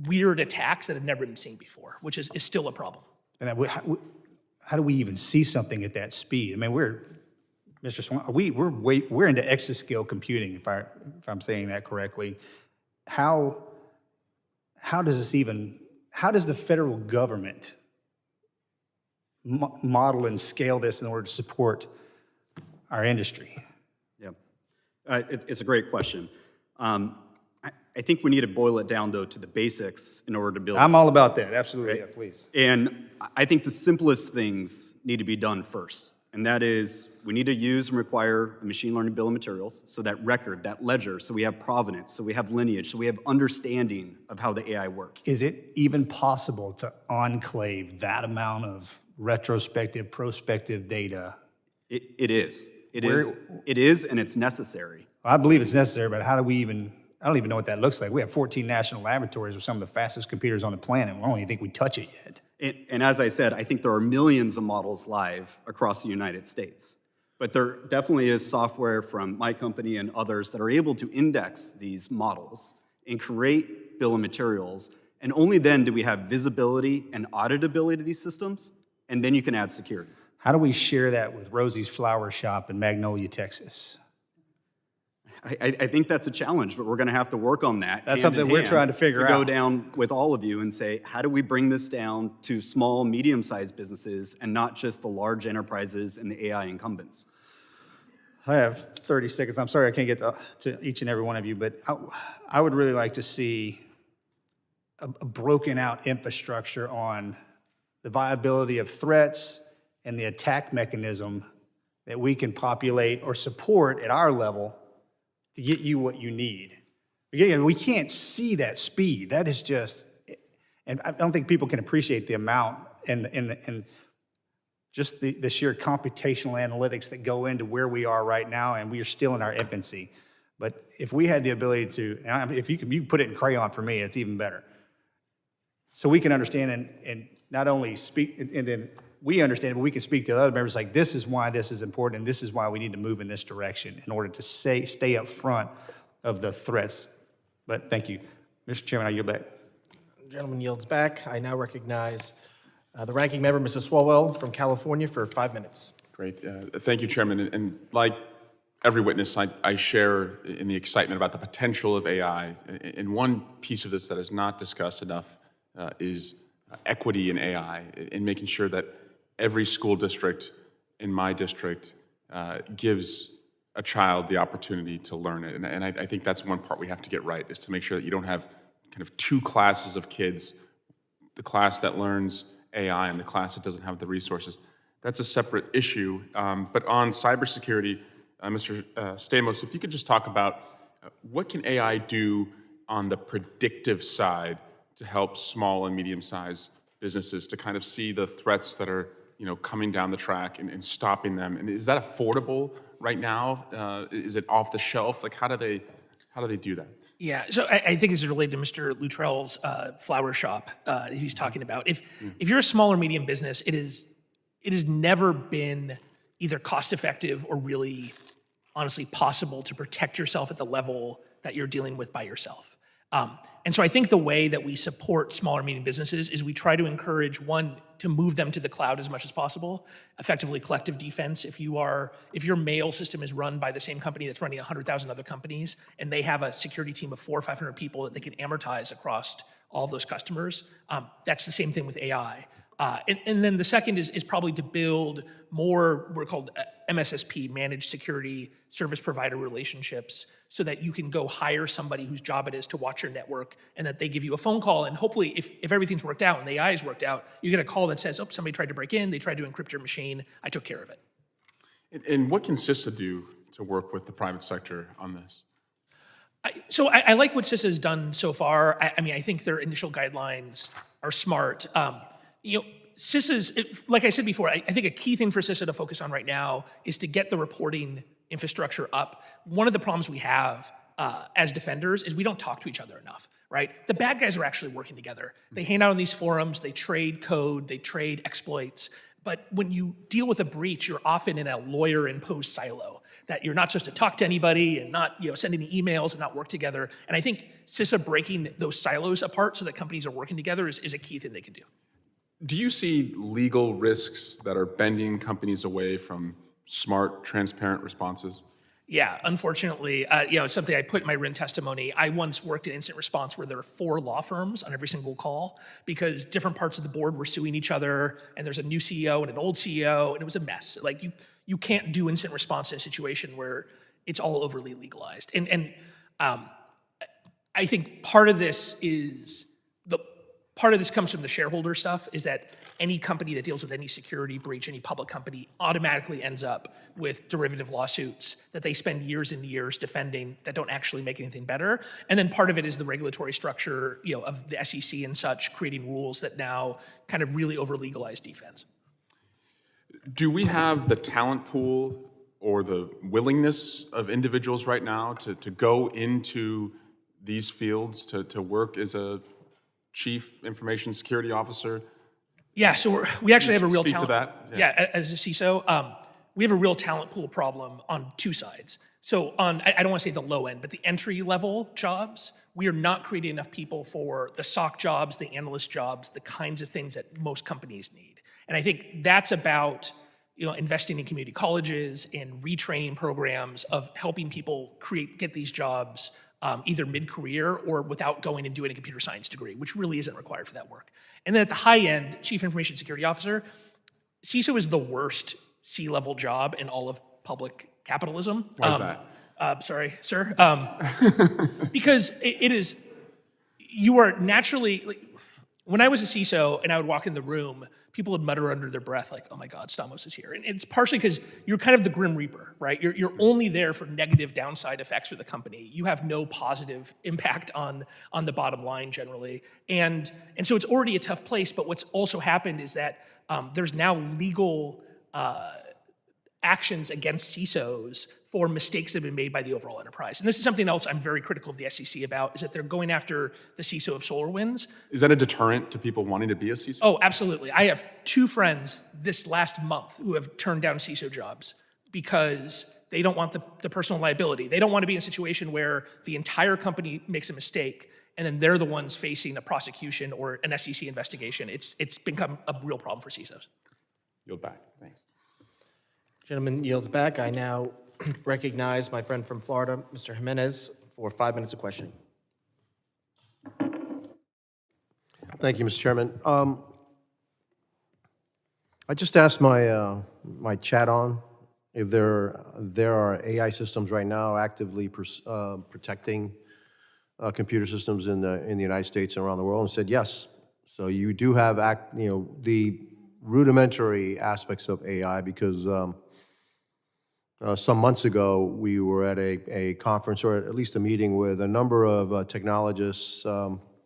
weird attacks that have never been seen before, which is still a problem. And how do we even see something at that speed? I mean, Mr. Swan, we're into exascale computing, if I'm saying that correctly. How does the federal government model and scale this in order to support our industry? Yeah, it's a great question. I think we need to boil it down, though, to the basics in order to build. I'm all about that, absolutely, yeah, please. And I think the simplest things need to be done first. And that is, we need to use and require a machine learning bill of materials, so that record, that ledger, so we have provenance, so we have lineage, so we have understanding of how the AI works. Is it even possible to enclave that amount of retrospective, prospective data? It is. It is, and it's necessary. I believe it's necessary, but how do we even, I don't even know what that looks like. We have 14 national laboratories with some of the fastest computers on the planet. I don't even think we touch it yet. And as I said, I think there are millions of models live across the United States. But there definitely is software from my company and others that are able to index these models and create bill of materials. And only then do we have visibility and auditability to these systems, and then you can add security. How do we share that with Rosie's Flower Shop in Magnolia, Texas? I think that's a challenge, but we're going to have to work on that. That's hand in something we're hand trying to figure go out. down with all of you and say, how do we bring this down to small, medium-sized businesses and not just the large enterprises and the AI incumbents? I have 30 seconds. I'm sorry I can't get to each and every one of you, but I would really like to see a broken out infrastructure on the viability of threats and the attack mechanism that we can populate or support at our level to get you what you need. Again, we can't see that speed. That is just, and I don't think people can appreciate the amount and just the sheer computational analytics that go into where we are right now, and we are still in our infancy. But if we had the ability to, if you can put it in crayon for me, it's even better. So we can understand and not only speak, and then we understand, but we can speak to other members like, this is why this is important, and this is why we need to move in this direction in order to stay up front of the threats. But thank you. Mr. Chairman, I yield back. The gentleman yields back. I now recognize the ranking member, Mrs. Swalwell from California, for 5 minutes. Great. Thank you, Chairman. And like every witness, I share in the excitement about the potential of AI. And one piece of this that is not discussed enough is equity in AI, in making sure that every school district in my district gives a child the opportunity to learn it. And I think that's one part we have to get right, is to make sure that you don't have kind of two classes of kids, the class that learns AI and the class that doesn't have the resources. That's a separate issue. But on cybersecurity, Mr. Stamos, if you could just talk about what can AI do on the predictive side to help small and medium-sized businesses to kind of see the threats that are coming down the track and stopping them? And is that affordable right now? Is it off the shelf? Like, how do they do that? Yeah, so I think this is related to Mr. Luttrell's flower shop that he's talking about. If you're a small or medium business, it has never been either cost effective or really honestly possible to protect yourself at the level that you're dealing with by yourself. And so I think the way that we support small or medium businesses is we try to encourage, one, to move them to the cloud as much as possible, effectively collective defense. If your mail system is run by the same company that's running 100,000 other companies, and they have a security team of 400 or 500 people that they can amortize across all of those customers, that's the same thing with AI. And then the second is probably to build more, we're called MSSP, managed security service provider relationships, so that you can go hire somebody whose job it is to watch your network, and that they give you a phone call, and hopefully if everything's worked out and the AI is worked out, you get a call that says, oh, somebody tried to break in, they tried to encrypt your machine, I took care of it. And what can CISA do to work with the private sector on this? So I like what CISA has done so far. I mean, I think their initial guidelines are smart. CISA's, like I said before, I think a key thing for CISA to focus on right now is to get the reporting infrastructure up. One of the problems we have as defenders is we don't talk to each other enough, right? The bad guys are actually working together. They hang out on these forums, they trade code, they trade exploits. But when you deal with a breach, you're often in a lawyer-imposed silo, that you're not supposed to talk to anybody and not send any emails and not work together. And I think CISA breaking those silos apart so that companies are working together is a key thing they can do. Do you see legal risks that are bending companies away from smart, transparent responses? Yeah, unfortunately, something I put in my written testimony. I once worked in incident response where there were 4 law firms on every single call because different parts of the board were suing each other, and there's a new CEO and an old CEO, and it was a mess. Like you can't do incident response in a situation where it's all overly legalized. And I think part of this comes from the shareholder stuff, is that any company that deals with any security breach, any public company, automatically ends up with derivative lawsuits that they spend years and years defending that don't actually make anything better. And then part of it is the regulatory structure, of the SEC and such, creating rules that now kind of really over-legalize defense. Do we have the talent pool or the willingness of individuals right now to go into these fields, to work as a chief information security officer? Yeah, so we actually have a real Speak to talent. that. Yeah, as a CISO, we have a real talent pool problem on 2 sides. So on, I don't want to say the low end, but the entry level jobs, we are not creating enough people for the SOC jobs, the analyst jobs, the kinds of things that most companies need. And I think that's about investing in community colleges and retraining programs of helping people get these jobs either mid-career or without going and doing a computer science degree, which really isn't required for that work. And then at the high end, Chief Information Security Officer, CISO is the worst C-level job in all of public capitalism. Why is that? Sorry, sir. Because it is, you are naturally, when I was a CISO and I would walk in the room, people would mutter under their breath like, oh my God, Stamos is here. And it's partially because you're kind of the Grim Reaper, right? You're only there for negative downside effects for the company. You have no positive impact on the bottom line generally. And so it's already a tough place, but what's also happened is that there's now legal actions against CISOs for mistakes that have been made by the overall enterprise. And this is something else I'm very critical of the SEC about, is that they're going after the CISO of SolarWinds. Is that a deterrent to people wanting to be a CISO? Oh, absolutely. I have 2 friends this last month who have turned down CISO jobs because they don't want the personal liability. They don't want to be in a situation where the entire company makes a mistake and then they're the ones facing a prosecution or an SEC investigation. It's become a real problem for CISOs. Yield back. Thanks. Gentleman yields back. I now recognize my friend from Florida, Mr. Jimenez, for 5 minutes of questioning. Thank you, Mr. Chairman. I just asked my chat on if there are AI systems right now actively protecting computer systems in the United States and around the world, and said yes. So you do have the rudimentary aspects of AI, because some months ago, we were at a conference, or at least a meeting, with a number of technologists,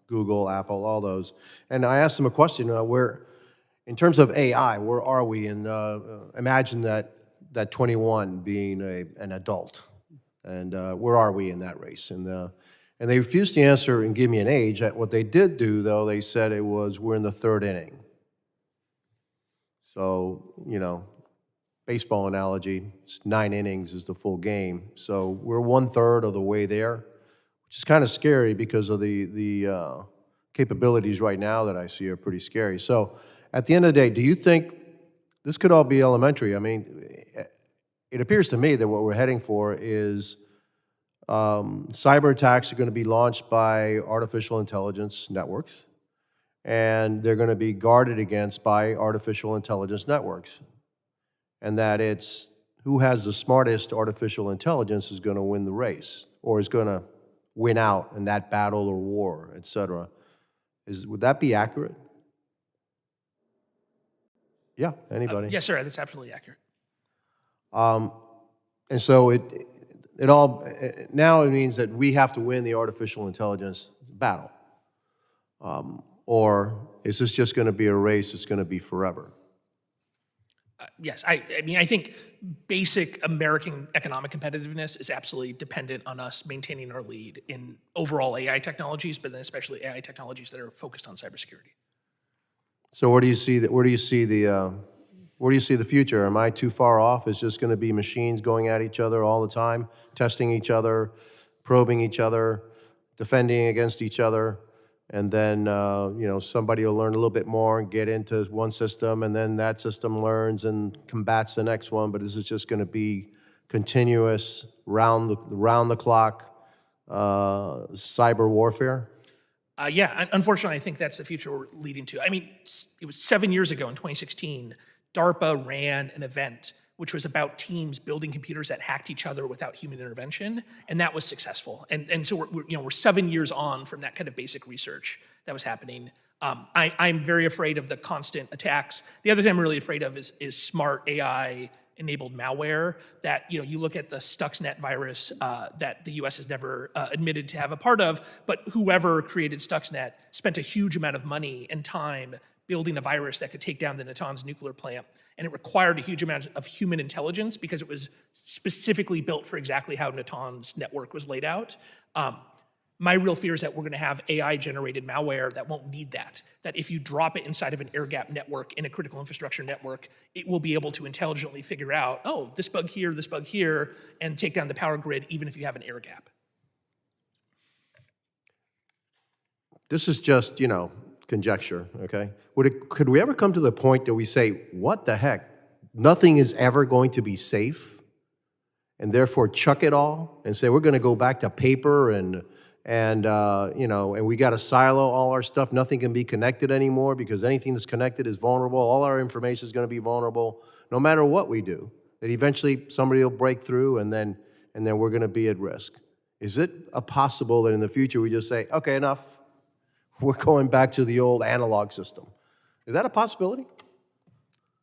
Google, Apple, all those. And I asked them a question, in terms of AI, where are we? And imagine that 21 being an adult. And where are we in that race? And they refused to answer and give me an age. What they did do, though, they said we're in the 3rd inning. So, baseball analogy, it's 9 innings is the full game. So we're 1/3 of the way there, which is kind of scary because of the capabilities right now that I see are pretty scary. So at the end of the day, do you think this could all be elementary? I mean, it appears to me that what we're heading for is cyber attacks are going to be launched by artificial intelligence networks, and they're going to be guarded against by artificial intelligence networks. And that it's who has the smartest artificial intelligence is going to win the race, or is going to win out in that battle or war, et cetera. Would that be accurate? Yeah, anybody? Yes, sir, that's absolutely accurate. And so it all, now it means that we have to win the artificial intelligence battle. Or is this just going to be a race that's going to be forever? Yes, I mean, I think basic American economic competitiveness is absolutely dependent on us maintaining our lead in overall AI technologies, but then especially AI technologies that are focused on cybersecurity. So where do you see the future? Am I too far off? Is just going to be machines going at each other all the time, testing each other, probing each other, defending against each other, and then somebody will learn a little bit more and get into one system, and then that system learns and combats the next one. But this is just going to be continuous, round the clock cyber warfare. Yeah, unfortunately, I think that's the future we're leading to. I mean, it was 7 years ago in 2016, DARPA ran an event which was about teams building computers that hacked each other without human intervention, and that was successful. And so we're 7 years on from that kind of basic research that was happening. I'm very afraid of the constant attacks. The other thing I'm really afraid of is smart AI-enabled malware. That you look at the Stuxnet virus that the U.S. has never admitted to have a part of, but whoever created Stuxnet spent a huge amount of money and time building a virus that could take down the Natanz nuclear plant. And it required a huge amount of human intelligence because it was specifically built for exactly how Natanz network was laid out. My real fear is that we're going to have AI-generated malware that won't need that. That if you drop it inside of an air-gapped network in a critical infrastructure network, it will be able to intelligently figure out, oh, this bug here, and take down the power grid even if you have an air gap. This is just, conjecture, okay? Could we ever come to the point that we say, what the heck? Nothing is ever going to be safe, and therefore chuck it all and say we're going to go back to paper and we got to silo all our stuff. Nothing can be connected anymore because anything that's connected is vulnerable. All our information is going to be vulnerable, no matter what we do. That eventually somebody will break through, and then we're going to be at risk. Is it possible that in the future we just say, okay, enough? We're going back to the old analog system. Is that a possibility?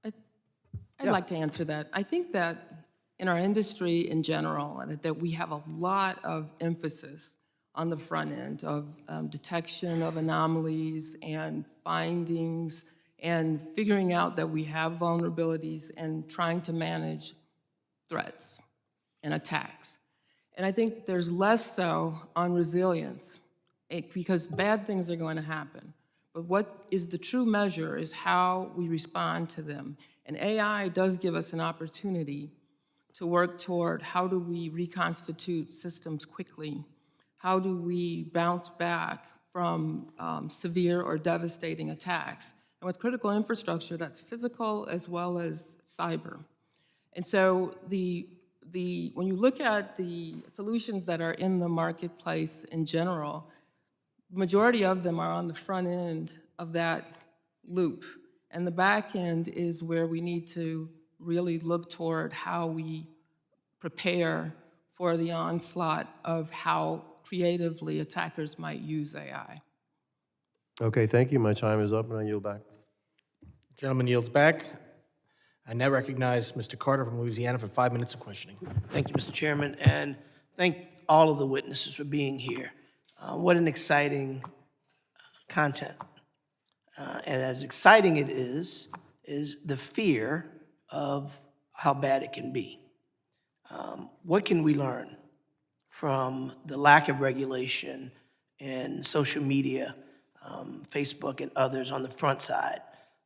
I'd like to answer that. I think that in our industry in general, that we have a lot of emphasis on the front end of detection of anomalies and findings and figuring out that we have vulnerabilities and trying to manage threats and attacks. And I think there's less so on resilience. Because bad things are going to happen. But what is the true measure is how we respond to them. And AI does give us an opportunity to work toward how do we reconstitute systems quickly? How do we bounce back from severe or devastating attacks? And with critical infrastructure, that's physical as well as cyber. And so when you look at the solutions that are in the marketplace in general, majority of them are on the front end of that loop. And the back end is where we need to really look toward how we prepare for the onslaught of how creatively attackers might use AI. Okay, thank you. My time is up, and I yield back. Gentleman yields back. I now recognize Mr. Carter from Louisiana for 5 minutes of questioning. Thank you, Mr. Chairman, and thank all of the witnesses for being here. What an exciting content. And as exciting it is the fear of how bad it can be. What can we learn from the lack of regulation in social media, Facebook and others on the front side,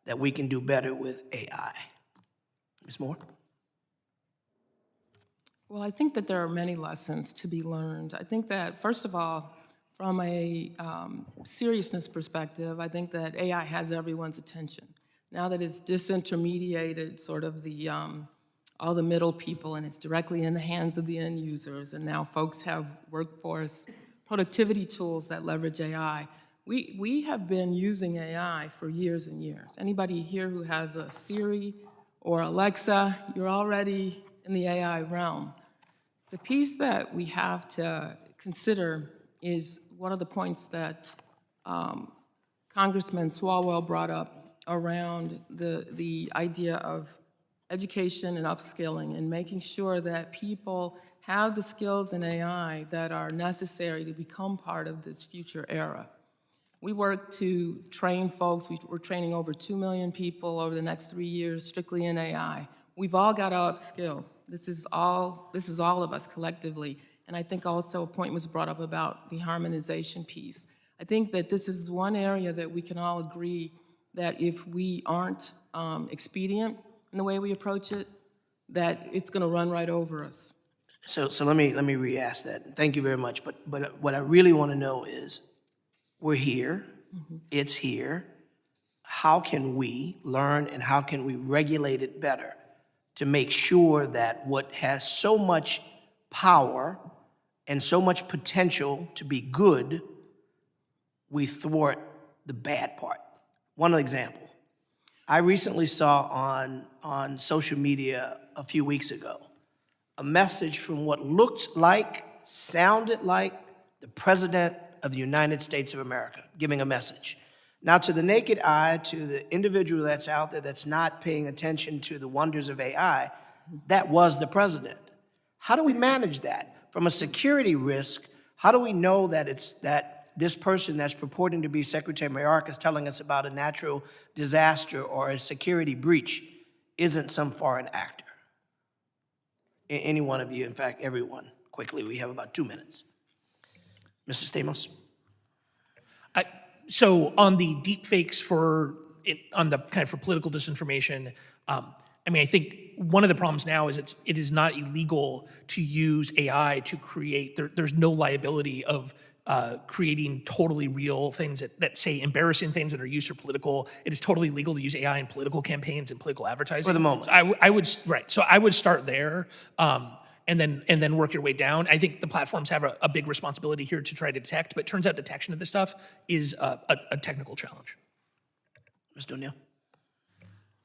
that we can do better with AI? Ms. Moore? Well, I think that there are many lessons to be learned. I think that, first of all, from a seriousness perspective, I think that AI has everyone's attention. Now that it's disintermediated sort of all the middle people, and it's directly in the hands of the end users, and now folks have workforce productivity tools that leverage AI. We have been using AI for years and years. Anybody here who has a Siri or Alexa, you're already in the AI realm. The piece that we have to consider is one of the points that Congressman Swalwell brought up around the idea of education and upskilling and making sure that people have the skills in AI that are necessary to become part of this future era. We work to train folks. We're training over 2 million people over the next 3 years strictly in AI. We've all got to upskill. This is all of us collectively. And I think also a point was brought up about the harmonization piece. I think that this is one area that we can all agree that if we aren't expedient in the way we approach it, that it's going to run right over us. So let me re-ask that. Thank you very much. But what I really want to know is, we're here, it's here. How can we learn and how can we regulate it better to make sure that what has so much power and so much potential to be good, we thwart the bad part? One example. I recently saw on social media a few weeks ago a message from what looked like, sounded like the President of the United States of America giving a message. Now, to the naked eye, to the individual that's out there that's not paying attention to the wonders of AI, that was the president. How do we manage that? From a security risk, how do we know that this person that's purporting to be Secretary Mayorkas is telling us about a natural disaster or a security breach isn't some foreign actor? Any one of you, in fact, everyone, quickly, we have about 2 minutes. Mr. Stamos? So on the deepfakes on the kind of for political disinformation, I mean, I think one of the problems now is it is not illegal to use AI to create, there's no liability of creating totally real things that say embarrassing things that are used for political. It is totally legal to use AI in political campaigns and political advertising. For the moment. So I would start there. And then work your way down. I think the platforms have a big responsibility here to try to detect, but it turns out detection of this stuff is a technical challenge. Mr. O'Neill?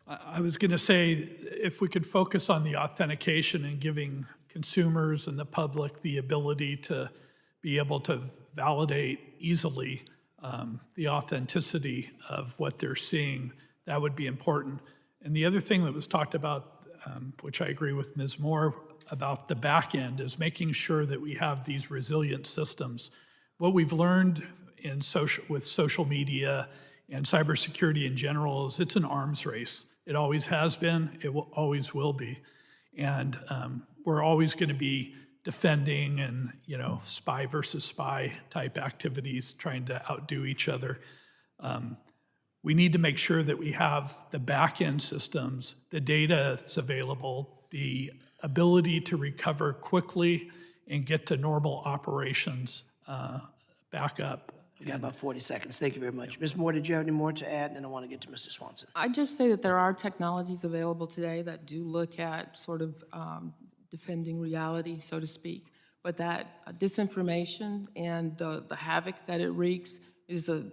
I was going to say, if we could focus on the authentication and giving consumers and the public the ability to be able to validate easily the authenticity of what they're seeing, that would be important. And the other thing that was talked about, which I agree with Ms. Moore, about the back end is making sure that we have these resilient systems. What we've learned with social media and cybersecurity in general is it's an arms race. It always has been, it always will be. And we're always going to be defending and, spy versus spy type activities, trying to outdo each other. We need to make sure that we have the back end systems, the data that's available, the ability to recover quickly and get to normal operations back up. We got about 40 seconds. Thank you very much. Ms. Moore, did you have any more to add? And then I want to get to Mr. Swanson. I'd just say that there are technologies available today that do look at sort of defending reality, so to speak. But that disinformation and the havoc that it wreaks is an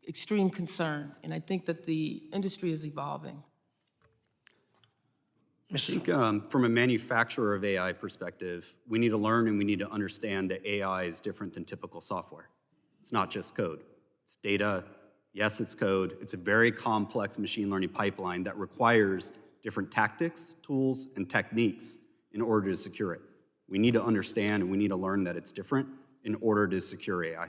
extreme concern. And I think that the industry is evolving. I think from a manufacturer of AI perspective, we need to learn and we need to understand that AI is different than typical software. It's not just code. It's data. Yes, it's code. It's a very complex machine learning pipeline that requires different tactics, tools, and techniques in order to secure it. We need to understand and we need to learn that it's different in order to secure AI.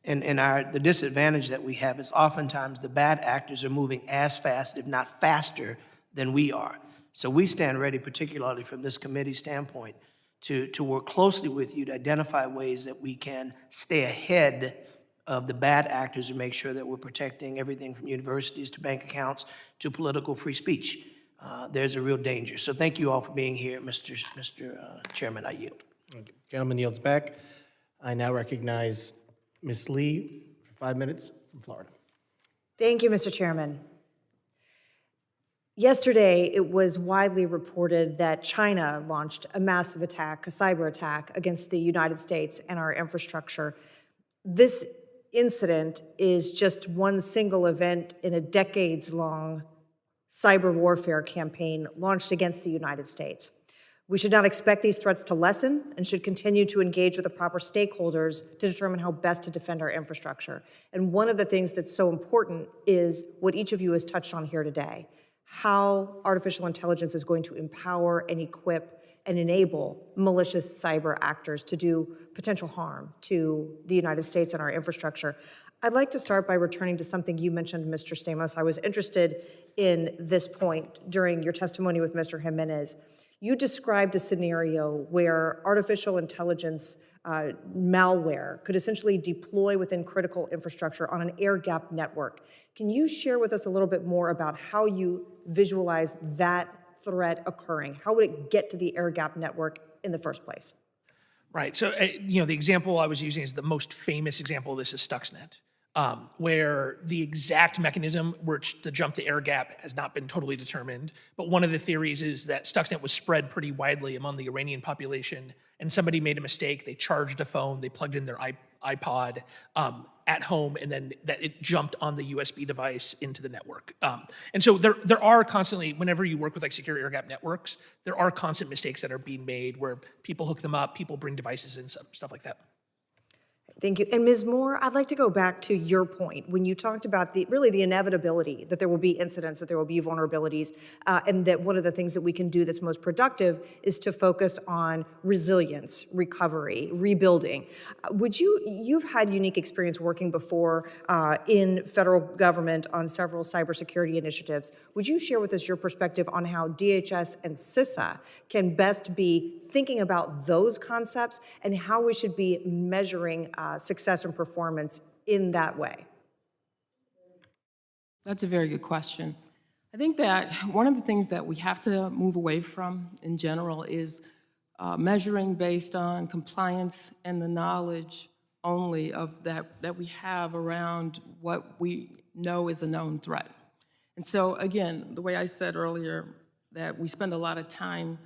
And the disadvantage that we have is oftentimes the bad actors are moving as fast, if not faster, than we are. So we stand ready, particularly from this committee standpoint, to work closely with you to identify ways that we can stay ahead of the bad actors and make sure that we're protecting everything from universities to bank accounts to political free speech. There's a real danger. So thank you all for being here. Mr. Chairman, I yield. Okay. Gentleman yields back. I now recognize Ms. Lee for 5 minutes from Florida. Thank you, Mr. Chairman. Yesterday, it was widely reported that China launched a massive attack, a cyber attack, against the United States and our infrastructure. This incident is just one single event in a decades-long cyber warfare campaign launched against the United States. We should not expect these threats to lessen and should continue to engage with the proper stakeholders to determine how best to defend our infrastructure. And one of the things that's so important is what each of you has touched on here today, how artificial intelligence is going to empower and equip and enable malicious cyber actors to do potential harm to the United States and our infrastructure. I'd like to start by returning to something you mentioned, Mr. Stamos. I was interested in this point during your testimony with Mr. Jimenez. You described a scenario where artificial intelligence malware could essentially deploy within critical infrastructure on an air-gapped network. Can you share with us a little bit more about how you visualize that threat occurring? How would it get to the air-gapped network in the first place? Right. So, the example I was using is the most famous example of this is Stuxnet, where the exact mechanism which the jump to air gap has not been totally determined. But one of the theories is that Stuxnet was spread pretty widely among the Iranian population, and somebody made a mistake. They charged a phone, they plugged in their iPod at home, and then that it jumped on the USB device into the network. And so there are constantly, whenever you work with like secure air gap networks, there are constant mistakes that are being made where people hook them up, people bring devices in, stuff like that. Thank you. And Ms. Moore, I'd like to go back to your point when you talked about the inevitability that there will be incidents, that there will be vulnerabilities, and that one of the things that we can do that's most productive is to focus on resilience, recovery, rebuilding. You've had unique experience working before in federal government on several cybersecurity initiatives. Would you share with us your perspective on how DHS and CISA can best be thinking about those concepts and how we should be measuring success and performance in that way? That's a very good question. I think that one of the things that we have to move away from in general is measuring based on compliance and the knowledge only of that we have around what we know is a known threat. And so again, the way I said earlier, that we spend a lot of time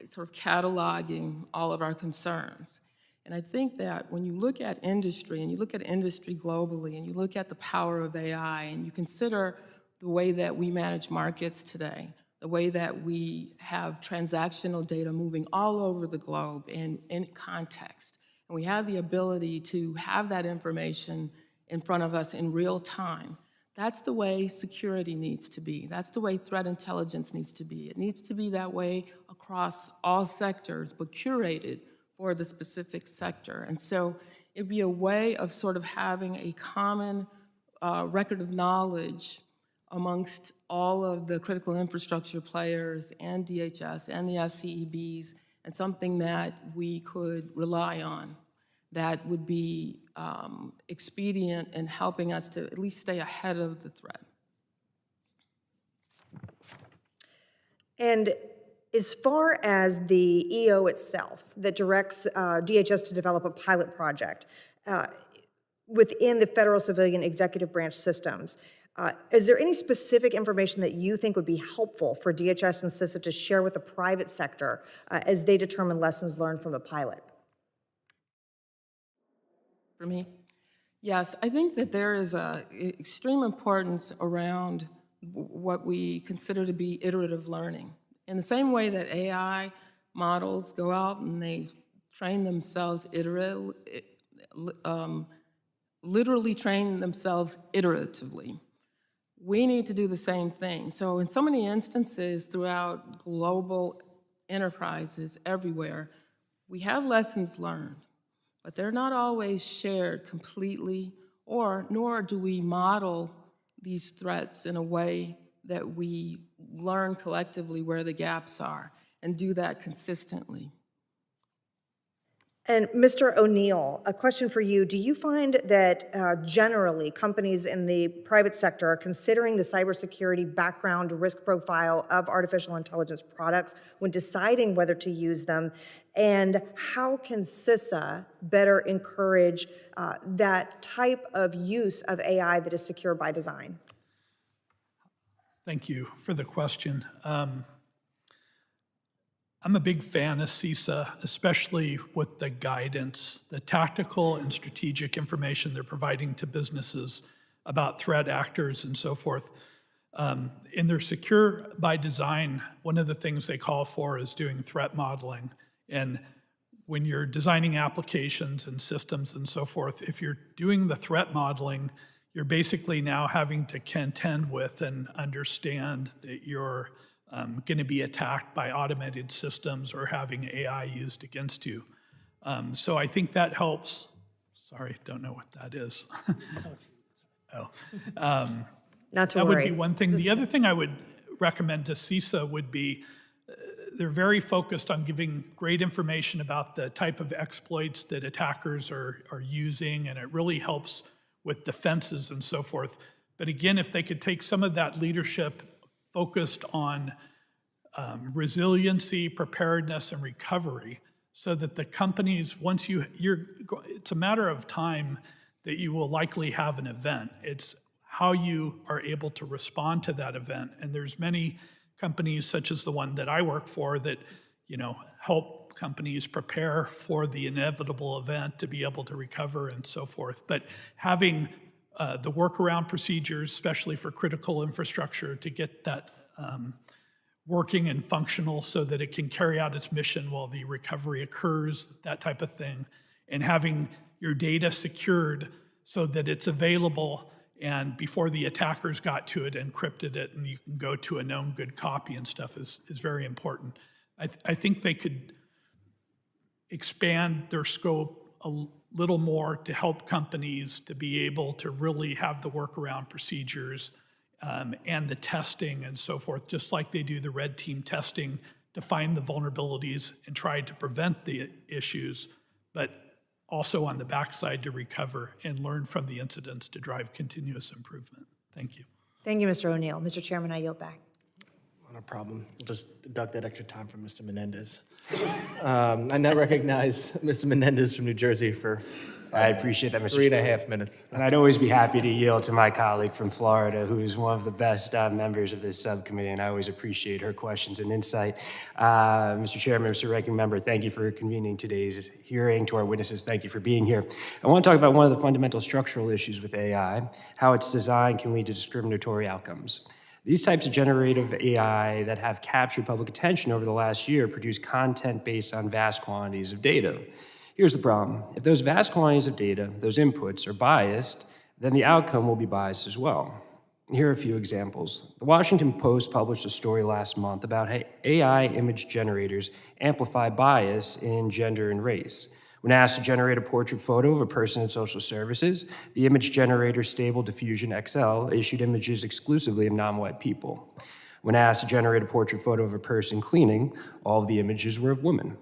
sort of cataloging all of our concerns. And I think that when you look at industry, and you look at industry globally, and you look at the power of AI, and you consider the way that we manage markets today, the way that we have transactional data moving all over the globe in context, and we have the ability to have that information in front of us in real time, that's the way security needs to be. That's the way threat intelligence needs to be. It needs to be that way across all sectors, but curated for the specific sector. And so it'd be a way of sort of having a common record of knowledge amongst all of the critical infrastructure players and DHS and the FCEBs, and something that we could rely on that would be expedient in helping us to at least stay ahead of the threat. And as far as the EO itself that directs DHS to develop a pilot project within the federal civilian executive branch systems, is there any specific information that you think would be helpful for DHS and CISA to share with the private sector as they determine lessons learned from the pilot? For me? Yes, I think that there is extreme importance around what we consider to be iterative learning. In the same way that AI models go out and they train themselves literally train themselves iteratively, we need to do the same thing. So in so many instances throughout global enterprises everywhere, we have lessons learned, but they're not always shared completely, nor do we model these threats in a way that we learn collectively where the gaps are and do that consistently. And Mr. O'Neill, a question for you. Do you find that generally companies in the private sector are considering the cybersecurity background risk profile of artificial intelligence products when deciding whether to use them? And how can CISA better encourage that type of use of AI that is secure by design? Thank you for the question. I'm a big fan of CISA, especially with the guidance, the tactical and strategic information they're providing to businesses about threat actors and so forth. In their secure by design, one of the things they call for is doing threat modeling. And when you're designing applications and systems and so forth, if you're doing the threat modeling, you're basically now having to contend with and understand that you're going to be attacked by automated systems or having AI used against you. So I think that helps. Sorry, don't know what that is. Oh. Not to That worry. would be one thing. The other thing I would recommend to CISA would be, they're very focused on giving great information about the type of exploits that attackers are using, and it really helps with defenses and so forth. But again, if they could take some of that leadership focused on resiliency, preparedness, and recovery, so that the companies, once it's a matter of time that you will likely have an event. It's how you are able to respond to that event. And there's many companies, such as the one that I work for, that help companies prepare for the inevitable event to be able to recover and so forth. But having the workaround procedures, especially for critical infrastructure, to get that working and functional so that it can carry out its mission while the recovery occurs, that type of thing, and having your data secured so that it's available and before the attackers got to it, encrypted it, and you can go to a known good copy and stuff is very important. I think they could expand their scope a little more to help companies to be able to really have the workaround procedures and the testing and so forth, just like they do the red team testing to find the vulnerabilities and try to prevent the issues, but also on the backside to recover and learn from the incidents to drive continuous improvement. Thank you. Thank you, Mr. O'Neill. Mr. Chairman, I yield back. Not a problem. We'll just deduct that extra time from Mr. Menendez. I now recognize Mr. Menendez from New Jersey for I appreciate that, Mr. 3.5 minutes. And I'd always be happy to yield to my colleague from Florida, who is one of the best members of this subcommittee, and I always appreciate her questions and insight. Mr. Chairman, Mr. Ranking Member, thank you for convening today's hearing. To our witnesses, thank you for being here. I want to talk about one of the fundamental structural issues with AI, how its design can lead to discriminatory outcomes. These types of generative AI that have captured public attention over the last year produce content based on vast quantities of data. Here's the problem. If those vast quantities of data, those inputs, are biased, then the outcome will be biased as well. Here are a few examples. The Washington Post published a story last month about how AI image generators amplify bias in gender and race. When asked to generate a portrait photo of a person in social services, the image generator Stable Diffusion XL issued images exclusively of non-white people. When asked to generate a portrait photo of a person cleaning, all of the images were of women.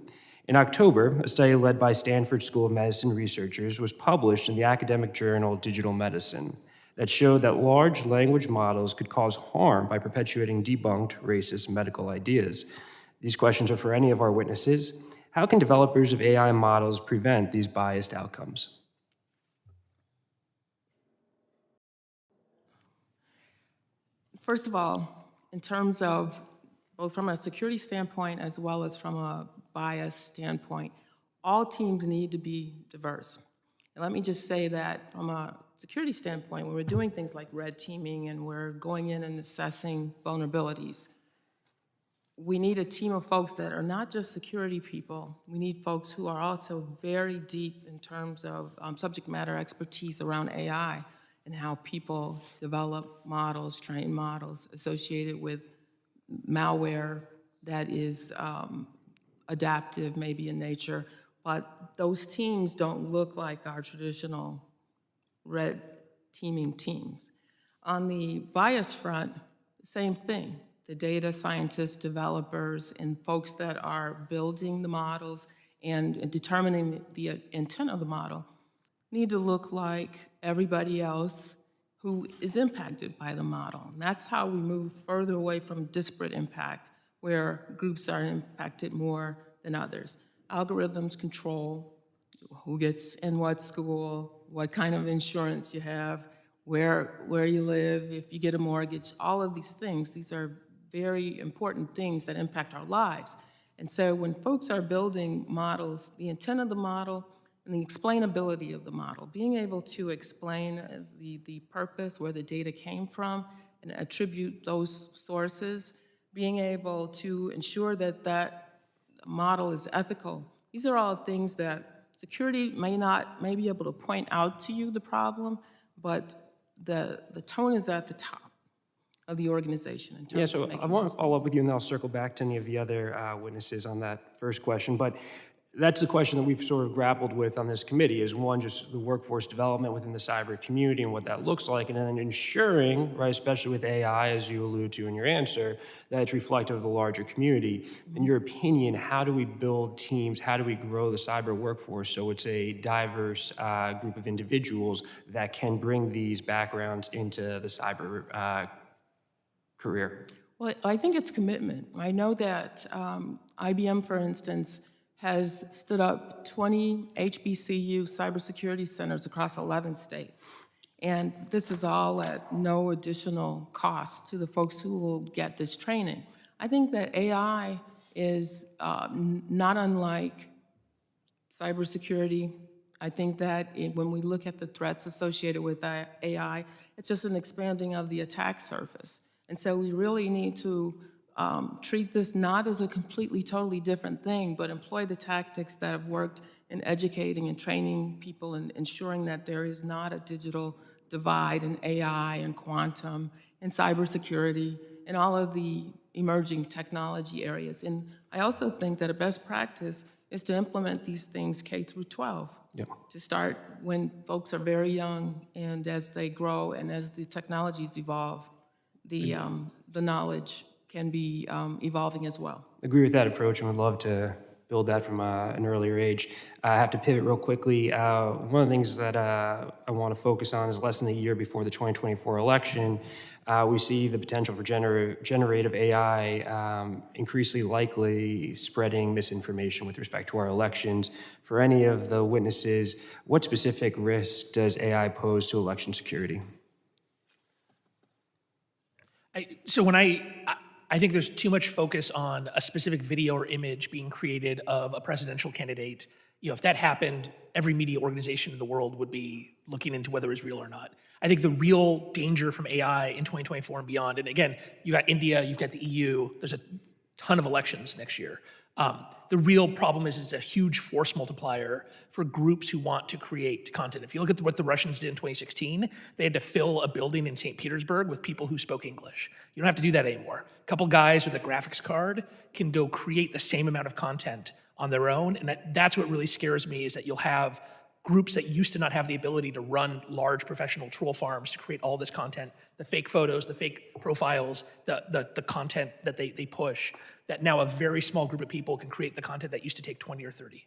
In October, a study led by Stanford School of Medicine researchers was published in the academic journal Digital Medicine that showed that large language models could cause harm by perpetuating debunked racist medical ideas. These questions are for any of our witnesses. How can developers of AI models prevent these biased outcomes? First of all, in terms of both from a security standpoint as well as from a bias standpoint, all teams need to be diverse. And let me just say that from a security standpoint, when we're doing things like red teaming and we're going in and assessing vulnerabilities, we need a team of folks that are not just security people. We need folks who are also very deep in terms of subject matter expertise around AI and how people develop models, train models associated with malware that is adaptive maybe in nature, but those teams don't look like our traditional red teaming teams. On the bias front, same thing. The data scientists, developers, and folks that are building the models and determining the intent of the model need to look like everybody else who is impacted by the model. And that's how we move further away from disparate impact, where groups are impacted more than others. Algorithms control who gets in what school, what kind of insurance you have, where you live, if you get a mortgage, all of these things. These are very important things that impact our lives. And so when folks are building models, the intent of the model and the explainability of the model, being able to explain the purpose, where the data came from, and attribute those sources, being able to ensure that that model is ethical. These are all things that security may be able to point out to you the problem, but the tone is at the top of the organization in terms Yeah, of so making I want those to follow up with you, and then I'll circle back to any of the other witnesses on that first question. But that's the question that we've sort of grappled with on this committee, is one, just the workforce development within the cyber community and what that looks like, and then ensuring, right, especially with AI, as you allude to in your answer, that it's reflective of the larger community. In your opinion, how do we build teams? How do we grow the cyber workforce so it's a diverse group of individuals that can bring these backgrounds into the cyber career? Well, I think it's commitment. I know that IBM, for instance, has stood up 20 HBCU cybersecurity centers across 11 states. And this is all at no additional cost to the folks who will get this training. I think that AI is not unlike cybersecurity. I think that when we look at the threats associated with AI, it's just an expanding of the attack surface. And so we really need to treat this not as a completely, totally different thing, but employ the tactics that have worked in educating and training people and ensuring that there is not a digital divide in AI and quantum and cybersecurity and all of the emerging technology areas. And I also think that a best practice is to implement these things K through 12. Yep. To start when folks are very young, and as they grow and as the technologies evolve, the knowledge can be evolving as well. Agree with that approach and would love to build that from an earlier age. I have to pivot real quickly. One of the things that I want to focus on is less than a year before the 2024 election. We see the potential for generative AI increasingly likely spreading misinformation with respect to our elections. For any of the witnesses, what specific risk does AI pose to election security? I think there's too much focus on a specific video or image being created of a presidential candidate. You know, if that happened, every media organization in the world would be looking into whether it's real or not. I think the real danger from AI in 2024 and beyond, and again, you got India, you've got the EU, there's a ton of elections next year. The real problem is it's a huge force multiplier for groups who want to create content. If you look at what the Russians did in 2016, they had to fill a building in St. Petersburg with people who spoke English. You don't have to do that anymore. A couple guys with a graphics card can go create the same amount of content on their own, and that's what really scares me, is that you'll have groups that used to not have the ability to run large professional troll farms to create all this content, the fake photos, the fake profiles, the content that they push, that now a very small group of people can create the content that used to take 20 or 30.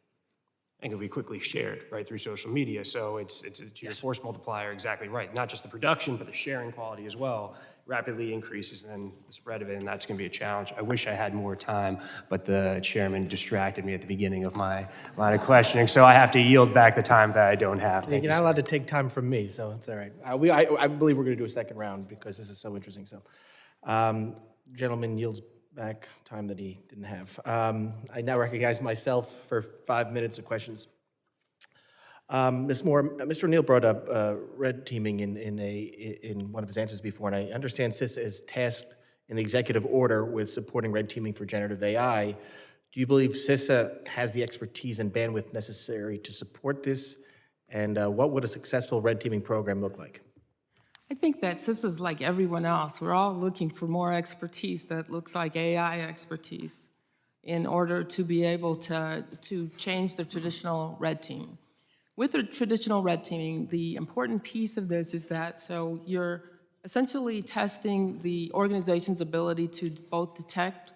And can be quickly shared, right, through social media. So it's your force multiplier, exactly right. Not just the production, but the sharing quality as well rapidly increases, and then the spread of it, and that's going to be a challenge. I wish I had more time, but the chairman distracted me at the beginning of my line of questioning, so I have to yield back the time that I don't have. Thank You're you, not sir. allowed to take time from me, so it's all right. I believe we're going to do a second round because this is so interesting. So, gentleman yields back time that he didn't have. I now recognize myself for 5 minutes of questions. Ms. Moore, Mr. O'Neill brought up red teaming in one of his answers before, and I understand CISA is tasked in the executive order with supporting red teaming for generative AI. Do you believe CISA has the expertise and bandwidth necessary to support this? And what would a successful red teaming program look like? I think that CISA is like everyone else. We're all looking for more expertise that looks like AI expertise in order to be able to change the traditional red team. With the traditional red teaming, the important piece of this is that so you're essentially testing the organization's ability to both detect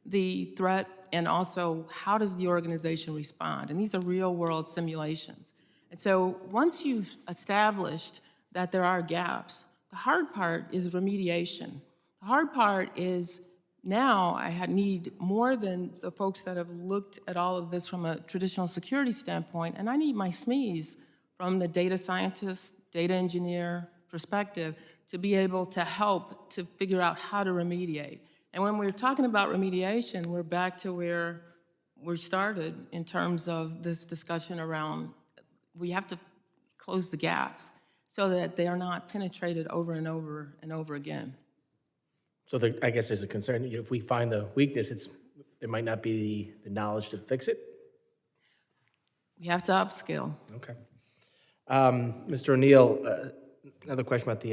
the threat and also how does the organization respond. And these are real-world simulations. And so once you've established that there are gaps, the hard part is remediation. The hard part is now I need more than the folks that have looked at all of this from a traditional security standpoint, and I need my SMEs from the data scientist, data engineer perspective to be able to help to figure out how to remediate. And when we're talking about remediation, we're back to where we started in terms of this discussion around we have to close the gaps so that they are not penetrated over and over and over again. So there, I guess there's a concern, if we find the weakness, there might not be the knowledge to fix it? We have to upskill. Okay. Mr. O'Neill, another question about the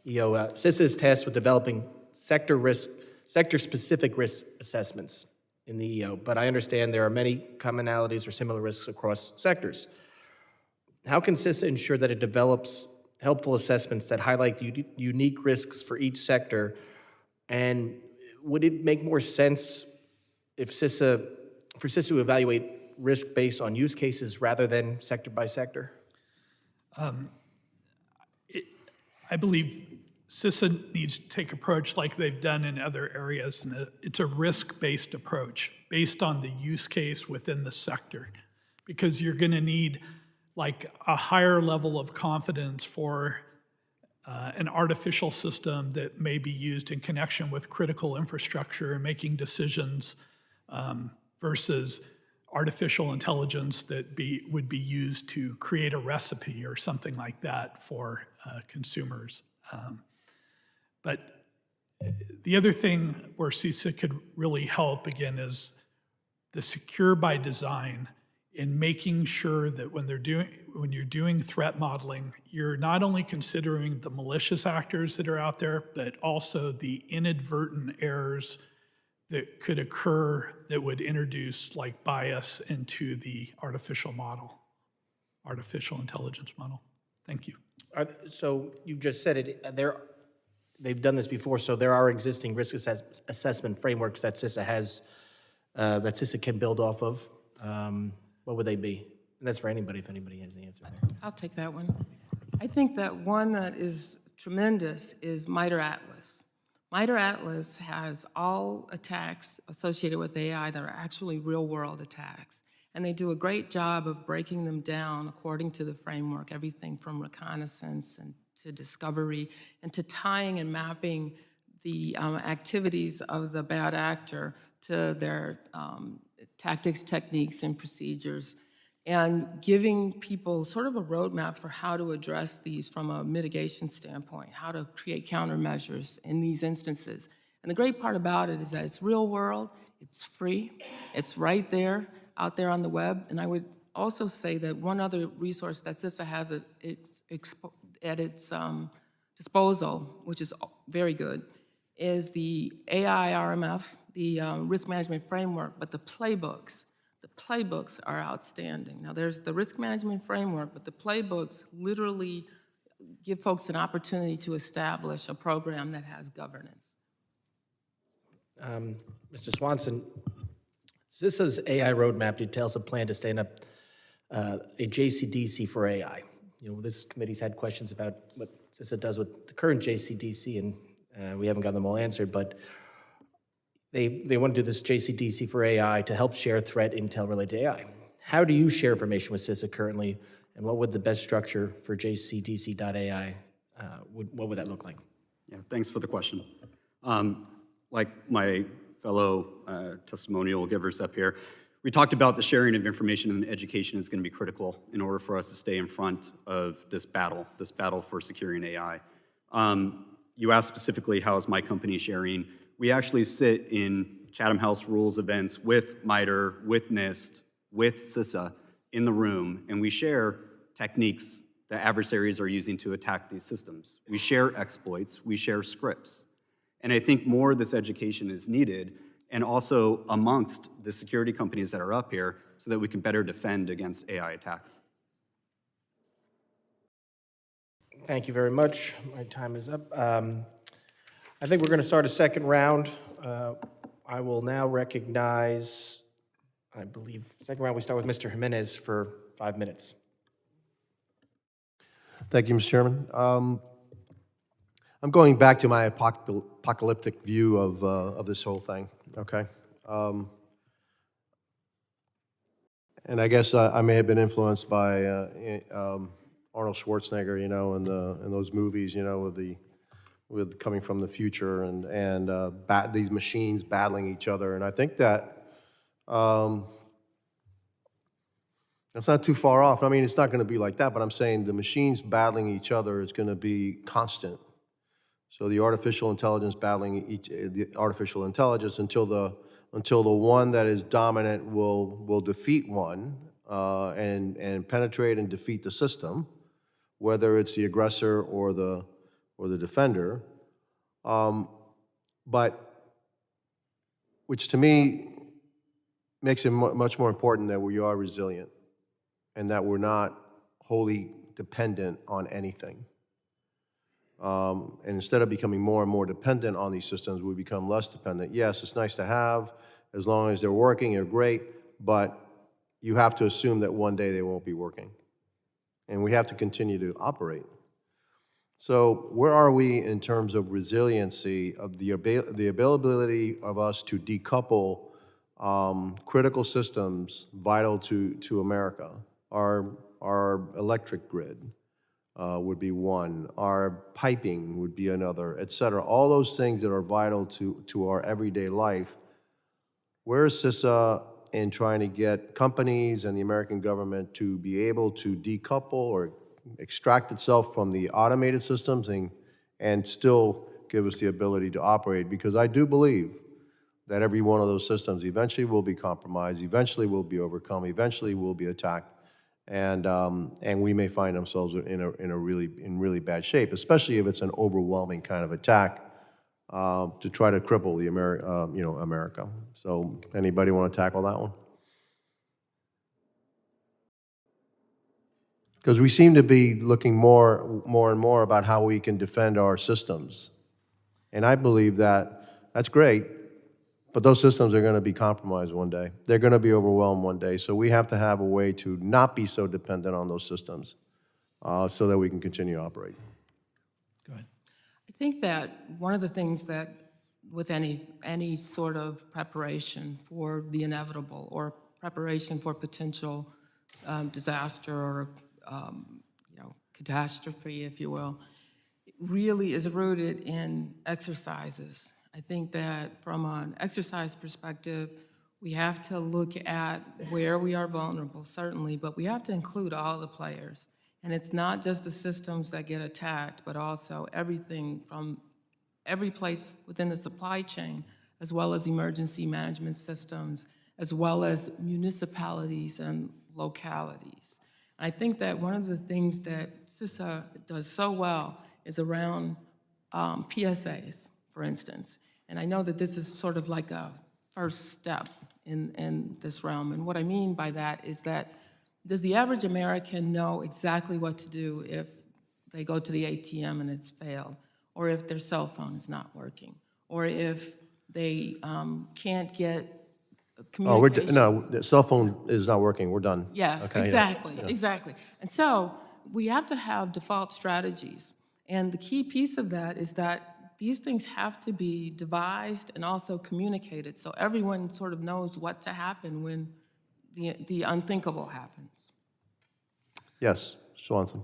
EO. CISA is tasked with developing sector-specific risk assessments in the EO, but I understand there are many commonalities or similar risks across sectors. How can CISA ensure that it develops helpful assessments that highlight the unique risks for each sector? And would it make more sense for CISA to evaluate risk based on use cases rather than sector by sector? I believe CISA needs to take approach like they've done in other areas, and it's a risk-based approach based on the use case within the sector, because you're going to need like a higher level of confidence for an artificial system that may be used in connection with critical infrastructure and making decisions versus artificial intelligence that would be used to create a recipe or something like that for consumers. But the other thing where CISA could really help, again, is the secure by design in making sure that when you're doing threat modeling, you're not only considering the malicious actors that are out there, but also the inadvertent errors that could occur that would introduce like bias into the artificial intelligence model. Thank you. So you just said it, they've done this before, so there are existing risk assessment frameworks that CISA has, that CISA can build off of. What would they be? And that's for anybody, if anybody has the answer there. I'll take that one. I think that one that is tremendous is MITRE Atlas. MITRE Atlas has all attacks associated with AI that are actually real-world attacks. And they do a great job of breaking them down according to the framework, everything from reconnaissance and to discovery, and to tying and mapping the activities of the bad actor to their tactics, techniques, and procedures, and giving people sort of a roadmap for how to address these from a mitigation standpoint, how to create countermeasures in these instances. And the great part about it is that it's real world, it's free, it's right there, out there on the web. And I would also say that one other resource that CISA has at its disposal, which is very good, is the AI RMF, the risk management framework, but the playbooks are outstanding. Now there's the risk management framework, but the playbooks literally give folks an opportunity to establish a program that has governance. Mr. Swanson, CISA's AI roadmap details a plan to stand up a JCDC for AI. You know, this committee's had questions about what CISA does with the current JCDC, and we haven't gotten them all answered, but they want to do this JCDC for AI to help share threat intel related to AI. How do you share information with CISA currently, and what would the best structure for JCDC.ai, what would that look like? Yeah, thanks for the question. Like my fellow testimonial givers up here, we talked about the sharing of information and education is going to be critical in order for us to stay in front of this battle for securing AI. You asked specifically, how is my company sharing? We actually sit in Chatham House Rules events with MITRE, with NIST, with CISA in the room, and we share techniques that adversaries are using to attack these systems. We share exploits, we share scripts. And I think more of this education is needed, and also amongst the security companies that are up here, so that we can better defend against AI attacks. Thank you very much. My time is up. I think we're going to start a second round. I will now recognize, I believe, second round we start with Mr. Jimenez for 5 minutes. Thank you, Mr. Chairman. I'm going back to my apocalyptic view of this whole thing, okay? And I guess I may have been influenced by Arnold Schwarzenegger, you know, in those movies, you know, with coming from the future and these machines battling each other. And I think that it's not too far off. I mean, it's not going to be like that, but I'm saying the machines battling each other is going to be constant. So the artificial intelligence battling the artificial intelligence until the one that is dominant will defeat one and penetrate and defeat the system, whether it's the aggressor or the defender. But which to me makes it much more important that we are resilient and that we're not wholly dependent on anything. And instead of becoming more and more dependent on these systems, we become less dependent. Yes, it's nice to have. As long as they're working, they're great, but you have to assume that one day they won't be working. And we have to continue to operate. So where are we in terms of resiliency, of the availability of us to decouple critical systems vital to America? Our electric grid would be one, our piping would be another, et cetera. All those things that are vital to our everyday life. Where is CISA in trying to get companies and the American government to be able to decouple or extract itself from the automated systems and still give us the ability to operate? Because I do believe that every one of those systems eventually will be compromised, eventually will be overcome, eventually will be attacked, and we may find ourselves in really bad shape, especially if it's an overwhelming kind of attack to try to cripple the America. So, anybody want to tackle that one? Because we seem to be looking more and more about how we can defend our systems. And I believe that that's great, but those systems are going to be compromised one day. They're going to be overwhelmed one day. So we have to have a way to not be so dependent on those systems so that we can continue to operate. Go ahead. I think that one of the things that with any sort of preparation for the inevitable or preparation for potential disaster or catastrophe, if you will, really is rooted in exercises. I think that from an exercise perspective, we have to look at where we are vulnerable, certainly, but we have to include all the players. And it's not just the systems that get attacked, but also everything from every place within the supply chain, as well as emergency management systems, as well as municipalities and localities. I think that one of the things that CISA does so well is around PSAs, for instance. And I know that this is sort of like a first step in this realm. And what I mean by that is that does the average American know exactly what to do if they go to the ATM and it's failed, or if their cell phone is not working, or if they can't get communications? No, the cell phone is not working. We're done. Yeah, Okay, exactly, yeah. exactly. And so we have to have default strategies. And the key piece of that is that these things have to be devised and also communicated so everyone sort of knows what to happen when the unthinkable happens. Yes, Swanson.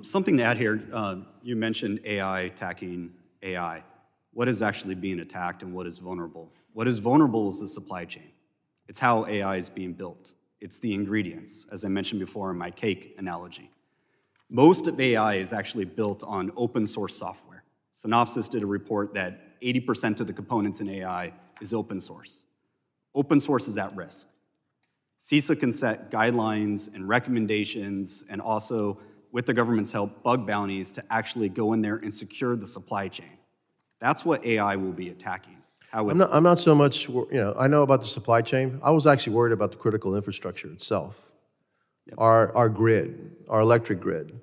Something to add here, you mentioned AI attacking AI. What is actually being attacked and what is vulnerable? What is vulnerable is the supply chain. It's how AI is being built. It's the ingredients, as I mentioned before in my cake analogy. Most of AI is actually built on open source software. Synopsys did a report that 80% of the components in AI is open source. Open source is at risk. CISA can set guidelines and recommendations and also, with the government's help, bug bounties to actually go in there and secure the supply chain. That's what AI will be attacking. I'm not so much, I know about the supply chain. I was actually worried about the critical infrastructure itself. Yep. Our grid, our electric grid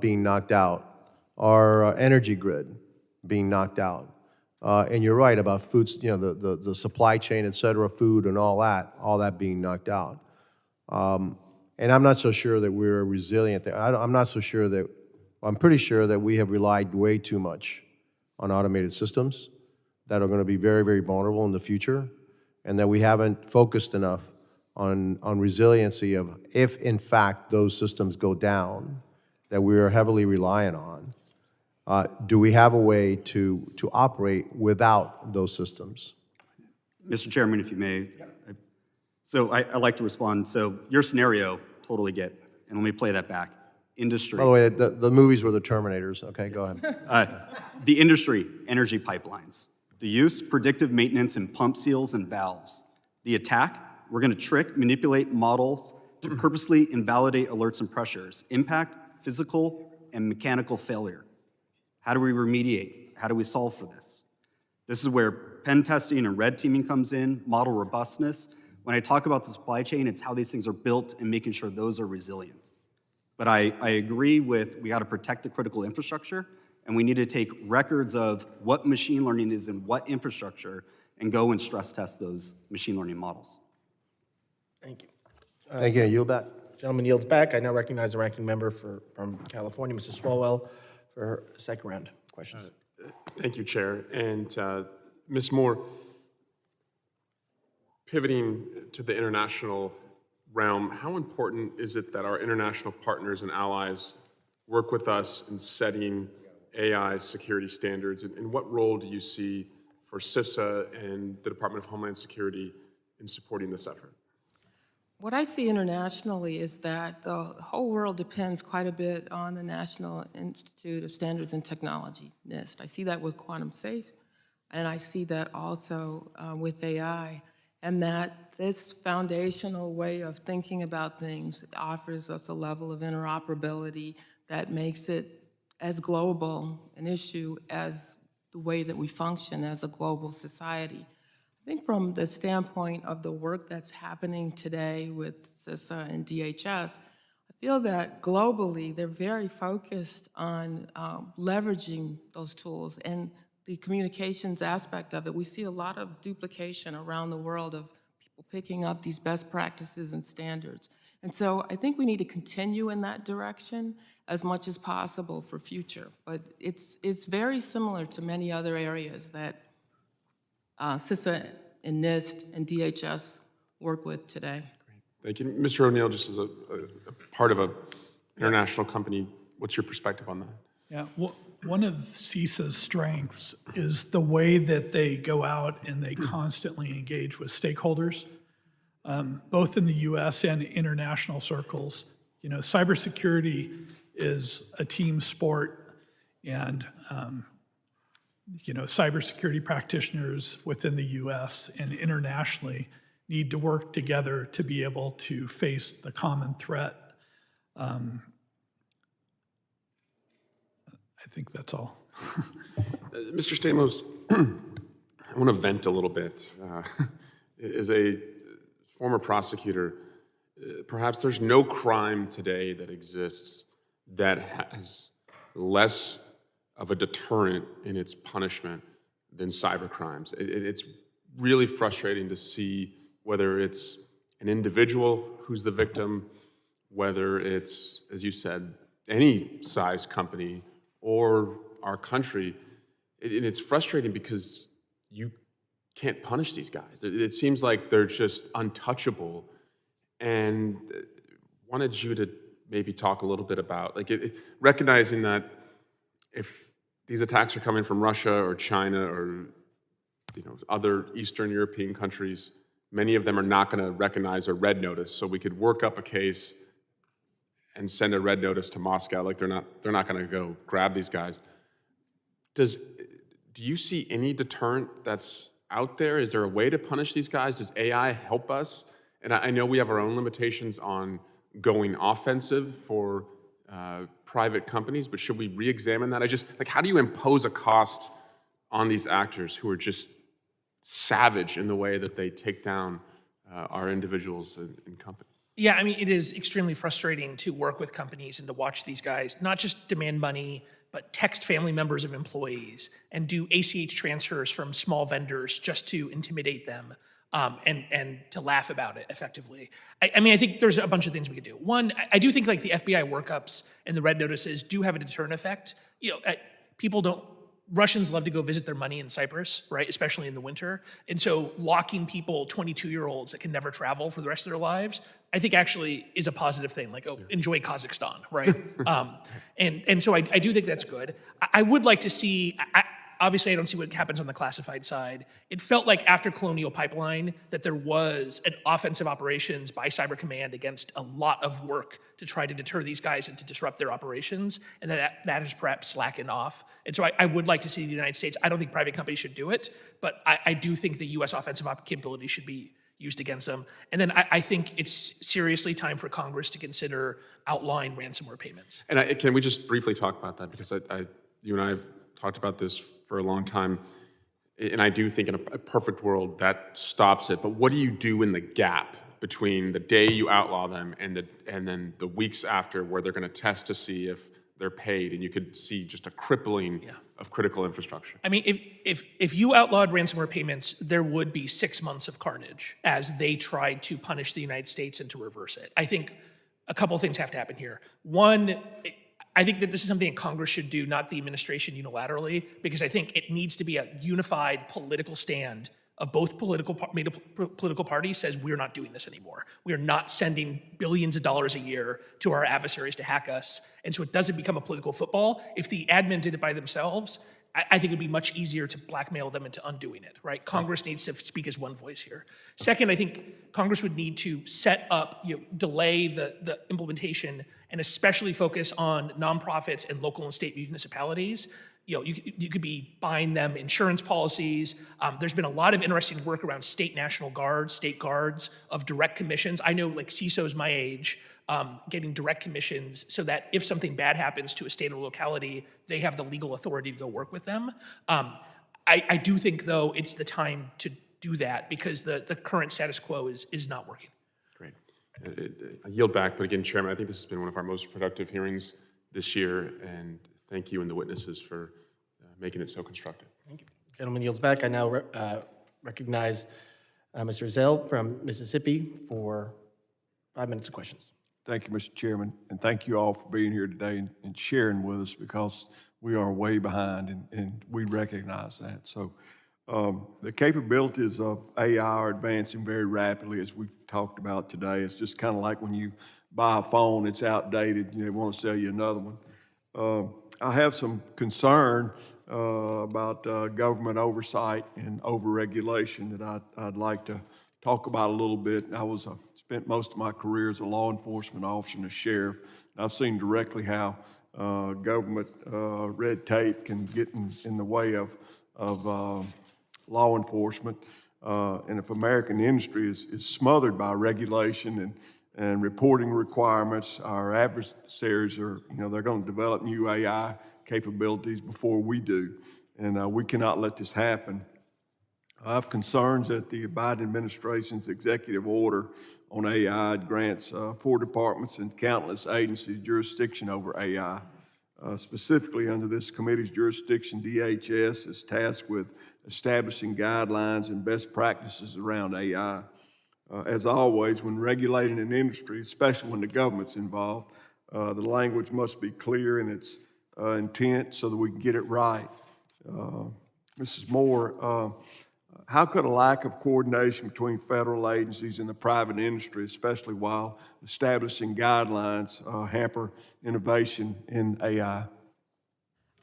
being knocked out, our energy grid being knocked out. And you're right about foods, the supply chain, et cetera, food and all that being knocked out. And I'm not so sure that we're resilient there. I'm pretty sure that we have relied way too much on automated systems that are going to be very, very vulnerable in the future, and that we haven't focused enough on resiliency of if, in fact, those systems go down that we are heavily reliant on. Do we have a way to operate without those systems? Mr. Chairman, if you may. So I'd like to respond. So your scenario, totally get, and let me play that back. industry. By the way, the movies were the Terminators. Okay, go ahead. The industry, energy pipelines. The use, predictive maintenance, and pump seals and valves. The attack, we're going to trick, manipulate models to purposely invalidate alerts and pressures. Impact, physical and mechanical failure. How do we remediate? How do we solve for this? This is where pen testing and red teaming comes in, model robustness. When I talk about the supply chain, it's how these things are built and making sure those are resilient. But I agree with, we got to protect the critical infrastructure, and we need to take records of what machine learning is in what infrastructure and go and stress test those machine learning models. Thank you. Thank you. Yield back. Gentleman yields back. I now recognize the ranking member from California, Mrs. Swalwell, for her second round of questions. Thank you, Chair. And Ms. Moore, pivoting to the international realm, how important is it that our international partners and allies work with us in setting AI security standards? And what role do you see for CISA and the Department of Homeland Security in supporting this effort? What I see internationally is that the whole world depends quite a bit on the National Institute of Standards and Technology, NIST. I see that with quantum safe, and I see that also with AI, and that this foundational way of thinking about things offers us a level of interoperability that makes it as global an issue as the way that we function as a global society. I think from the standpoint of the work that's happening today with CISA and DHS, I feel that globally they're very focused on leveraging those tools and the communications aspect of it. We see a lot of duplication around the world of people picking up these best practices and standards. And so I think we need to continue in that direction as much as possible for future. But it's very similar to many other areas that CISA and NIST and DHS work with today. Thank you. Mr. O'Neill, just as a part of an international company, what's your perspective on that? Yeah, one of CISA's strengths is the way that they go out and they constantly engage with stakeholders, both in the US and international circles. You know, cybersecurity is a team sport, and you know, cybersecurity practitioners within the US and internationally need to work together to be able to face the common threat. I think that's all. Mr. Stamos, I want to vent a little bit. As a former prosecutor, perhaps there's no crime today that exists that has less of a deterrent in its punishment than cybercrimes. It's really frustrating to see whether it's an individual who's the victim, whether it's, as you said, any size company or our country. It's frustrating because you can't punish these guys. It seems like they're just untouchable. And wanted you to maybe talk a little bit about, like, recognizing that if these attacks are coming from Russia or China or other Eastern European countries, many of them are not going to recognize a red notice. So we could work up a case and send a red notice to Moscow, like they're not going to go grab these guys. Do you see any deterrent that's out there? Is there a way to punish these guys? Does AI help us? And I know we have our own limitations on going offensive for private companies, but should we re-examine that? How do you impose a cost on these actors who are just savage in the way that they take down our individuals and companies? Yeah, I mean, it is extremely frustrating to work with companies and to watch these guys not just demand money, but text family members of employees and do ACH transfers from small vendors just to intimidate them and to laugh about it effectively. I mean, I think there's a bunch of things we could do. One, I do think like the FBI workups and the red notices do have a deterrent effect. Russians love to go visit their money in Cyprus, right? Especially in the winter. And so locking people, 22-year-olds that can never travel for the rest of their lives, I think actually is a positive thing. Like, enjoy Kazakhstan, right? And so I do think that's good. I would like to see, obviously, I don't see what happens on the classified side. It felt like after Colonial Pipeline that there was an offensive operations by Cyber Command against a lot of work to try to deter these guys and to disrupt their operations, and that has perhaps slackened off. And so I would like to see the United States, I don't think private companies should do it, but I do think the US offensive capability should be used against them. And then I think it's seriously time for Congress to consider outlawing ransomware payments. And can we just briefly talk about that? Because you and I have talked about this for a long time, and I do think in a perfect world that stops it. But what do you do in the gap between the day you outlaw them and then the weeks after, where they're going to test to see if they're paid, and you could see just a crippling of critical infrastructure? I mean, if you outlawed ransomware payments, there would be 6 months of carnage as they tried to punish the United States and to reverse it. I think a couple of things have to happen here. One, I think that this is something that Congress should do, not the administration unilaterally, because I think it needs to be a unified political stand of both political parties says we're not doing this anymore. We are not sending billions of dollars a year to our adversaries to hack us. And so it doesn't become a political football. If the admin did it by themselves, I think it would be much easier to blackmail them into undoing it, right? Congress needs to speak as one voice here. Second, I think Congress would need to set up, delay the implementation and especially focus on nonprofits and local and state municipalities. You could be buying them insurance policies. There's been a lot of interesting work around state national guards, state guards of direct commissions. I know like CISOs my age getting direct commissions so that if something bad happens to a state or locality, they have the legal authority to go work with them. I do think, though, it's the time to do that because the current status quo is not working. Great. I yield back, but again, Chairman, I think this has been one of our most productive hearings this year, and thank you and the witnesses for making it so constructive. Thank you. Gentleman yields back. I now recognize Mr. Zell from Mississippi for 5 minutes of questions. Thank you, Mr. Chairman, and thank you all for being here today and sharing with us because we are way behind and we recognize that. So the capabilities of AI are advancing very rapidly as we've talked about today. It's just kind of like when you buy a phone, it's outdated, they want to sell you another one. I have some concern about government oversight and overregulation that I'd like to talk about a little bit. I spent most of my career as a law enforcement officer and a sheriff. And I've seen directly how government red tape can get in the way of law enforcement. And if American industry is smothered by regulation and reporting requirements, our adversaries are, they're going to develop new AI capabilities before we do. And we cannot let this happen. I have concerns that the Biden administration's executive order on AI grants 4 departments and countless agencies jurisdiction over AI. Specifically under this committee's jurisdiction, DHS is tasked with establishing guidelines and best practices around AI. As always, when regulating an industry, especially when the government's involved, the language must be clear in its intent so that we can get it right. Mrs. Moore, how could a lack of coordination between federal agencies and the private industry, especially while establishing guidelines, hamper innovation in AI?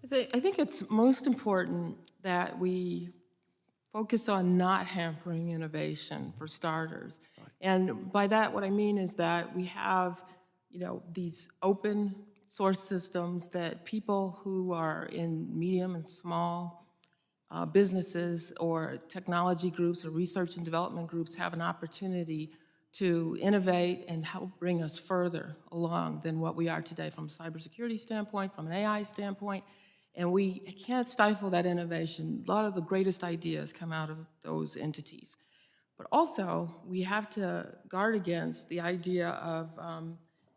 I think it's most important that we focus on not hampering innovation, for starters. And by that, what I mean is that we have, these open source systems that people who are in medium and small businesses or technology groups or research and development groups have an opportunity to innovate and help bring us further along than what we are today from a cybersecurity standpoint, from an AI standpoint. And we can't stifle that innovation. A lot of the greatest ideas come out of those entities. But also, we have to guard against the idea of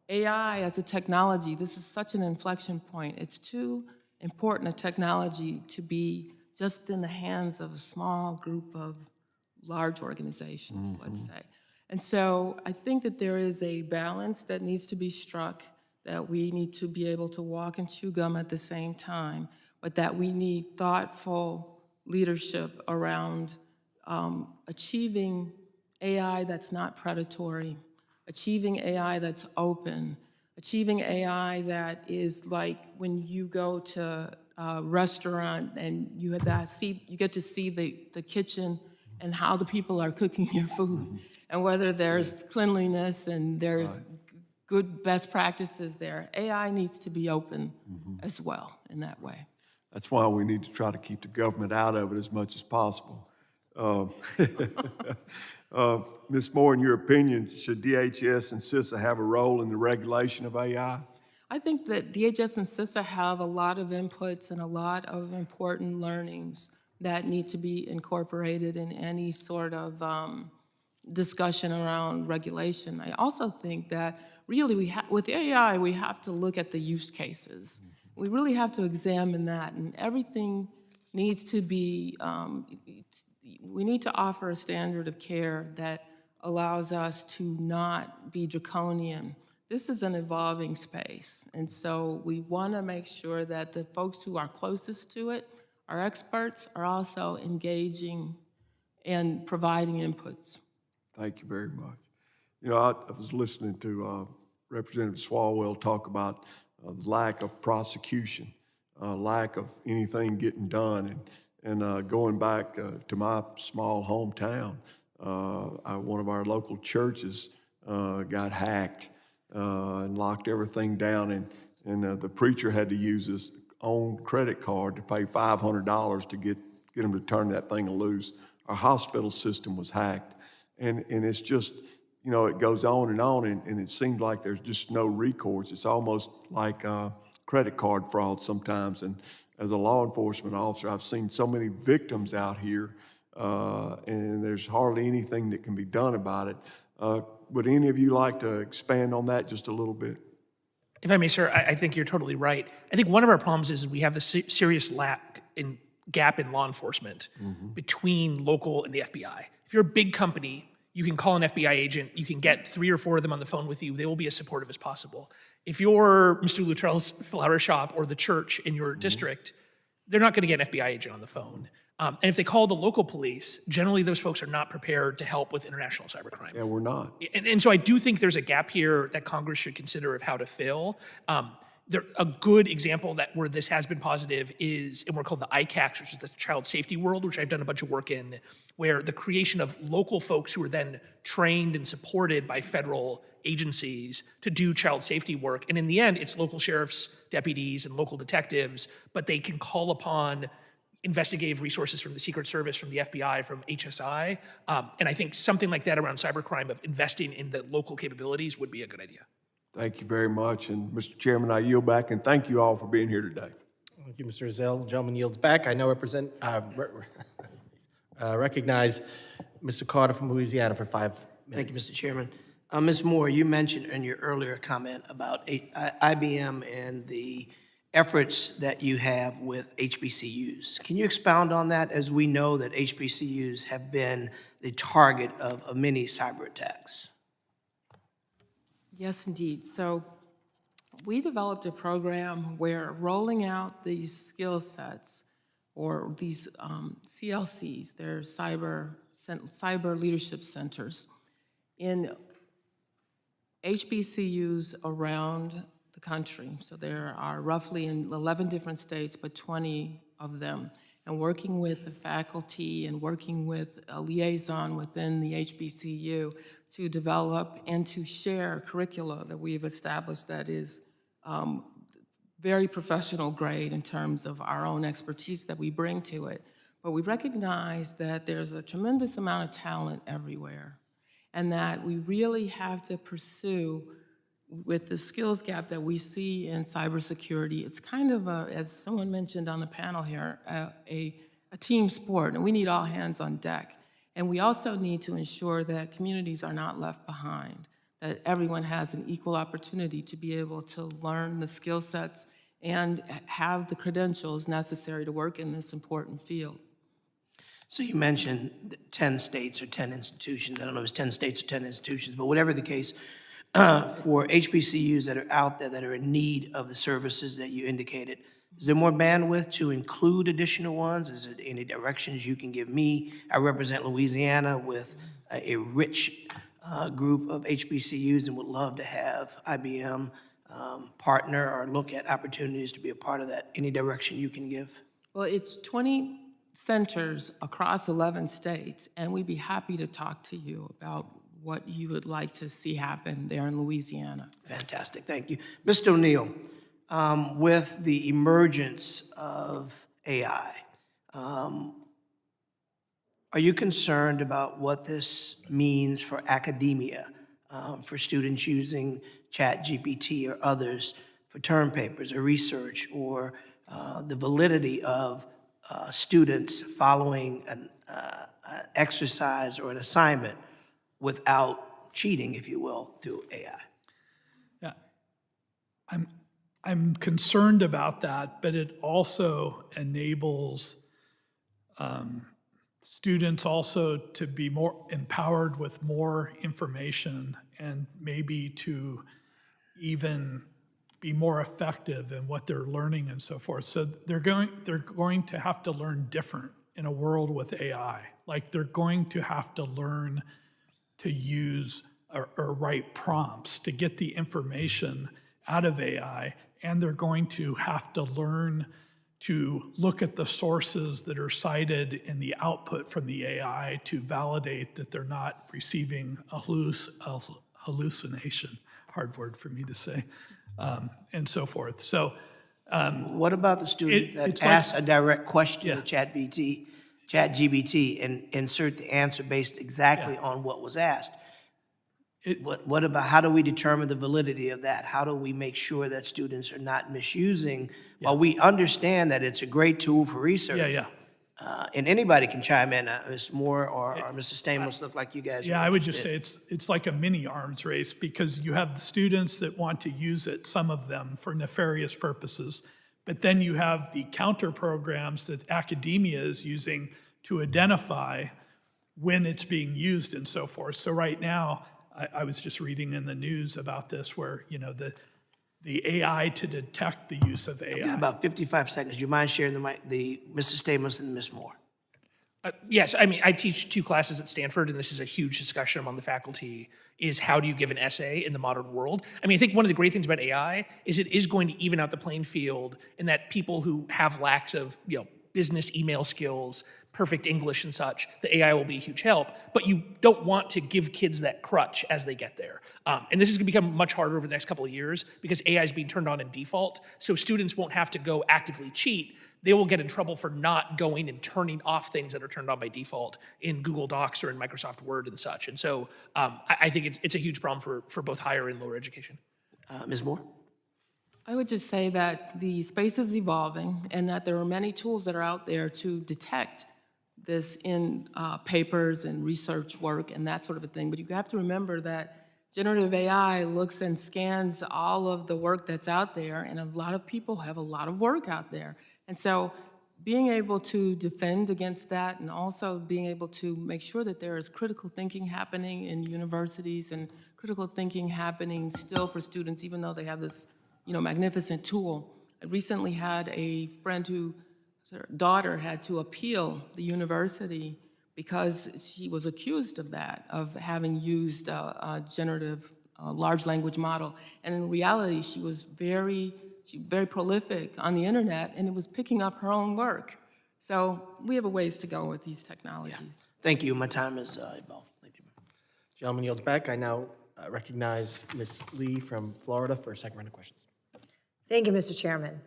AI as a technology. This is such an inflection point. It's too important a technology to be just in the hands of a small group of large organizations, let's say. And so I think that there is a balance that needs to be struck, that we need to be able to walk and chew gum at the same time, but that we need thoughtful leadership around achieving AI that's not predatory, achieving AI that's open, achieving AI that is like when you go to restaurant and you get to see the kitchen and how the people are cooking your food and whether there's cleanliness and there's good best practices there. AI needs to be open as well in that way. That's why we need to try to keep the government out of it as much as possible. Ms. Moore, in your opinion, should DHS and CISA have a role in the regulation of AI? I think that DHS and CISA have a lot of inputs and a lot of important learnings that need to be incorporated in any sort of discussion around regulation. I also think that really with AI, we have to look at the use cases. We really have to examine that, and everything needs to be, we need to offer a standard of care that allows us to not be draconian. This is an evolving space, and so we want to make sure that the folks who are closest to it, our experts, are also engaging and providing inputs. Thank you very much. You know, I was listening to Representative Swalwell talk about the lack of prosecution, lack of anything getting done, and going back to my small hometown, one of our local churches got hacked and locked everything down, and the preacher had to use his own credit card to pay $500 to get him to turn that thing loose. Our hospital system was hacked, and it's just, you know, it goes on, and it seems like there's just no recourse. It's almost like credit card fraud sometimes, and as a law enforcement officer, I've seen so many victims out here, and there's hardly anything that can be done about it. Would any of you like to expand on that just a little bit? If I may, sir, I think you're totally right. I think one of our problems is we have the serious gap in law enforcement between local and the FBI. If you're a big company, you can call an FBI agent, you can get 3 or 4 of them on the phone with you, they will be as supportive as possible. If you're Mr. Luttrell's flower shop or the church in your district, they're not gonna get an FBI agent on the phone. And if they call the local police, generally those folks are not prepared to help with international cybercrime. Yeah, we're not. And so I do think there's a gap here that Congress should consider of how to fill. A good example where this has been positive is in what called the ICACs, which is the child safety world, which I've done a bunch of work in, where the creation of local folks who are then trained and supported by federal agencies to do child safety work. And in the end, it's local sheriff's deputies and local detectives, but they can call upon investigative resources from the Secret Service, from the FBI, from HSI. And I think something like that around cybercrime of investing in the local capabilities would be a good idea. Thank you very much. And Mr. Chairman, I yield back, and thank you all for being here today. Thank you, Mr. Ezell. Gentleman yields back. I now recognize Mr. Carter from Louisiana for 5 minutes. Thank you, Mr. Chairman. Ms. Moore, you mentioned in your earlier comment about IBM and the efforts that you have with HBCUs. Can you expound on that, as we know that HBCUs have been the target of many cyber attacks? Yes, indeed. So we developed a program where rolling out these skill sets or these CLCs, they're cyber leadership centers, in HBCUs around the country. So there are roughly in 11 different states, but 20 of them. And working with the faculty and working with a liaison within the HBCU to develop and to share curricula that we've established that is very professional grade in terms of our own expertise that we bring to it. But we recognize that there's a tremendous amount of talent everywhere, and that we really have to pursue, with the skills gap that we see in cybersecurity, it's kind of as someone mentioned on the panel here, a team sport, and we need all hands on deck. And we also need to ensure that communities are not left behind, that everyone has an equal opportunity to be able to learn the skill sets and have the credentials necessary to work in this important field. So you mentioned 10 states or 10 institutions. I don't know if it's 10 states or 10 institutions, but whatever the case, for HBCUs that are out there that are in need of the services that you indicated, is there more bandwidth to include additional ones? Is there any directions you can give me? I represent Louisiana with a rich group of HBCUs and would love to have IBM partner or look at opportunities to be a part of that? Any direction you can give? Well, it's 20 centers across 11 states, and we'd be happy to talk to you about what you would like to see happen there in Louisiana. Fantastic, thank you. Mr. O'Neill, with the emergence of AI, are you concerned about what this means for academia, for students using ChatGPT or others for term papers or research, or the validity of students following an exercise or an assignment without cheating, if you will, through AI? Yeah, I'm concerned about that, but it also enables students also to be more empowered with more information and maybe to even be more effective in what they're learning and so forth. So they're going to have to learn different in a world with AI. Like they're going to have to learn to use or write prompts to get the information out of AI, and they're going to have to learn to look at the sources that are cited in the output from the AI to validate that they're not receiving a hallucination, hard word for me to say, and so forth. So what about the student that asks a direct question to ChatGPT and insert the answer based exactly on what was asked? What about, how do we determine the validity of that? How do we make sure that students are not misusing? While we understand that it's a great tool for research, and anybody can chime in. Ms. Moore or Mr. Stamos, look like you guys. Yeah, I would just say it's like a mini arms race, because you have the students that want to use it, some of them for nefarious purposes, but then you have the counter programs that academia is using to identify when it's being used and so forth. So right now, I was just reading in the news about this, where the AI to detect the use of AI. We got about 55 seconds. Do you mind sharing the mic, Mr. Stamos and Ms. Moore? Yes, I mean, I teach 2 classes at Stanford, and this is a huge discussion among the faculty, is how do you give an essay in the modern world? I mean, I think one of the great things about AI is it is going to even out the playing field in that people who have lacks of, business email skills, perfect English and such, the AI will be a huge help, but you don't want to give kids that crutch as they get there. And this is gonna become much harder over the next couple of years because AI is being turned on in default, so students won't have to go actively cheat. They will get in trouble for not going and turning off things that are turned on by default in Google Docs or in Microsoft Word and such. And so I think it's a huge problem for both higher and lower education. Ms. Moore? I would just say that the space is evolving and that there are many tools that are out there to detect this in papers and research work and that sort of a thing. But you have to remember that generative AI looks and scans all of the work that's out there, and a lot of people have a lot of work out there. And so being able to defend against that, and also being able to make sure that there is critical thinking happening in universities and critical thinking happening still for students, even though they have this magnificent tool. I recently had a friend whose daughter had to appeal the university because she was accused of that, of having used a generative large language model. And in reality, she was very prolific on the internet, and it was picking up her own work. So we have a ways to go with these technologies. Yeah. Thank you. My time is evolved. Thank you. Gentleman yields back. I now recognize Ms. Lee from Florida for a second round of questions. Thank you, Mr. Chairman.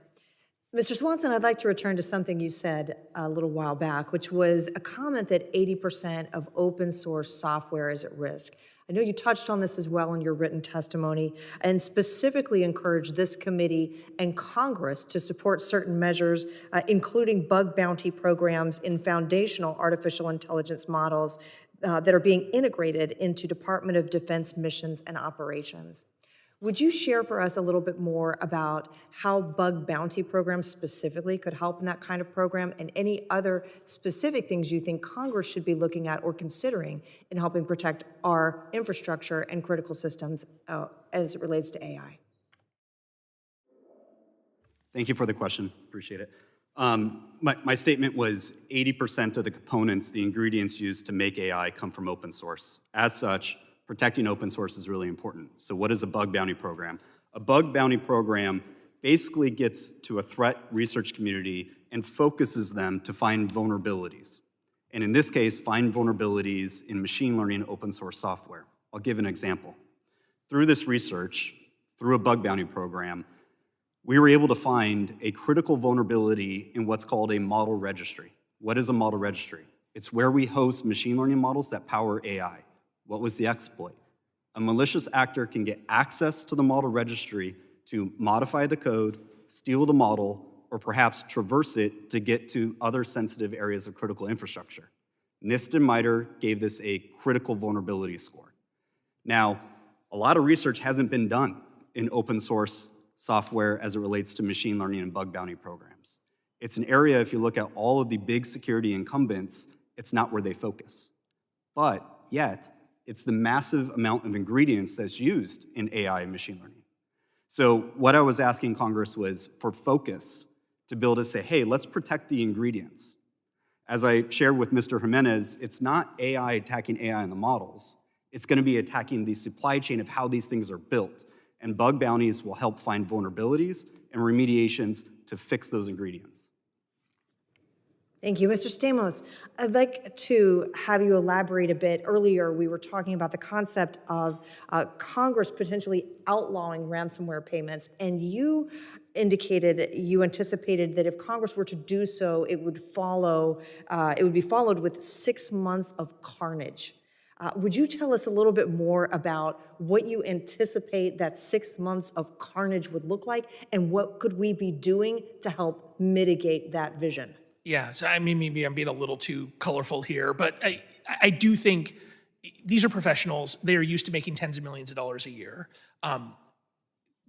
Mr. Swanson, I'd like to return to something you said a little while back, which was a comment that 80% of open source software is at risk. I know you touched on this as well in your written testimony and specifically encouraged this committee and Congress to support certain measures, including bug bounty programs in foundational artificial intelligence models that are being integrated into Department of Defense missions and operations. Would you share for us a little bit more about how bug bounty programs specifically could help in that kind of program, and any other specific things you think Congress should be looking at or considering in helping protect our infrastructure and critical systems as it relates to AI? Thank you for the question. Appreciate it. My statement was 80% of the components, the ingredients used to make AI, come from open source. As such, protecting open source is really important. So what is a bug bounty program? A bug bounty program basically gets to a threat research community and focuses them to find vulnerabilities. And in this case, find vulnerabilities in machine learning and open source software. I'll give an example. Through this research, through a bug bounty program, we were able to find a critical vulnerability in what's called a model registry. What is a model registry? It's where we host machine learning models that power AI. What was the exploit? A malicious actor can get access to the model registry to modify the code, steal the model, or perhaps traverse it to get to other sensitive areas of critical infrastructure. NIST and MITRE gave this a critical vulnerability score. Now, a lot of research hasn't been done in open source software as it relates to machine learning and bug bounty programs. It's an area, if you look at all of the big security incumbents, it's not where they focus. But yet, it's the massive amount of ingredients that's used in AI and machine learning. So what I was asking Congress was for focus to be able to say, hey, let's protect the ingredients. As I shared with Mr. Jimenez, it's not AI attacking AI in the models. It's going to be attacking the supply chain of how these things are built. And bug bounties will help find vulnerabilities and remediations to fix those ingredients. Thank you. Mr. Stamos, I'd like to have you elaborate a bit. Earlier, we were talking about the concept of Congress potentially outlawing ransomware payments, and you indicated you anticipated that if Congress were to do so, it would be followed with 6 months of carnage. Would you tell us a little bit more about what you anticipate that 6 months of carnage would look like, and what could we be doing to help mitigate that vision? Yeah, so I mean, maybe I'm being a little too colorful here, but I do think these are professionals. They are used to making tens of millions of dollars a year.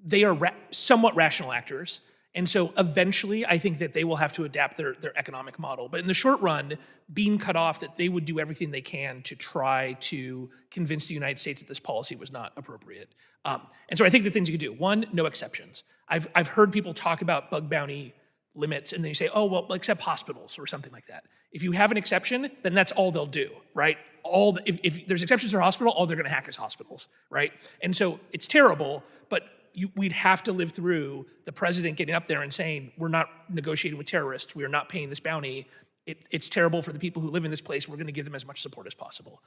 They are somewhat rational actors. And so eventually, I think that they will have to adapt their economic model. But in the short run, being cut off, that they would do everything they can to try to convince the United States that this policy was not appropriate. And so I think the things you could do, one, no exceptions. I've heard people talk about bug bounty limits, and then you say, oh, well, except hospitals or something like that. If you have an exception, then that's all they'll do, right? If there's exceptions for hospital, all they're gonna hack is hospitals, right? And so it's terrible, but we'd have to live through the president getting up there and saying, we're not negotiating with terrorists, we are not paying this bounty, it's terrible for the people who live in this place, we're gonna give them as much support as possible.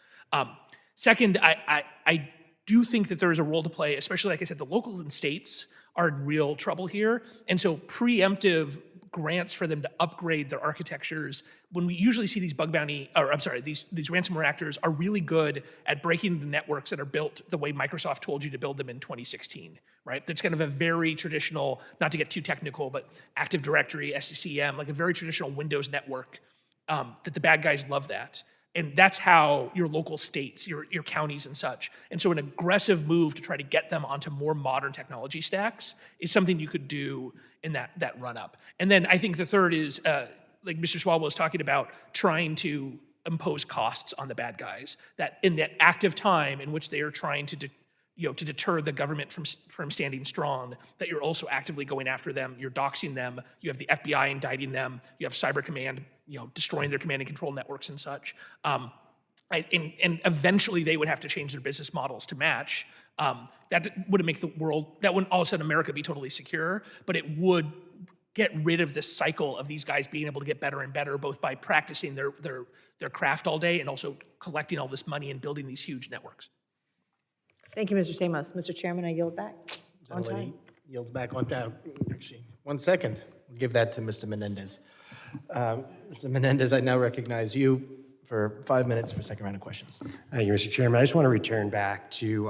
Second, I do think that there is a role to play, especially, like I said, the locals and states are in real trouble here. And so preemptive grants for them to upgrade their architectures. When we usually see these bug bounty, or I'm sorry, these ransomware actors are really good at breaking the networks that are built the way Microsoft told you to build them in 2016, right? That's kind of a very traditional, not to get too technical, but Active Directory, SCCM, like a very traditional Windows network that the bad guys love that. And that's how your local states, your counties and such. And so an aggressive move to try to get them onto more modern technology stacks is something you could do in that run up. And then I think the third is, like Mr. Swalwell was talking about, trying to impose costs on the bad guys. That in that active time in which they are trying to deter the government from standing strong, that you're also actively going after them, you're doxing them, you have the FBI indicting them, you have Cyber Command, destroying their command and control networks and such. And eventually they would have to change their business models to match. That wouldn't make the world, that wouldn't all of a sudden America be totally secure, but it would get rid of this cycle of these guys being able to get better and better, both by practicing their craft all day and also collecting all this money and building these huge networks. Thank you, Mr. Stamos. Mr. Chairman, I yield back on time. Yields back on time. Actually, 1 second. We'll give that to Mr. Menendez. Mr. Menendez, I now recognize you for 5 minutes for second round of questions. Thank you, Mr. Chairman. I just want to return back to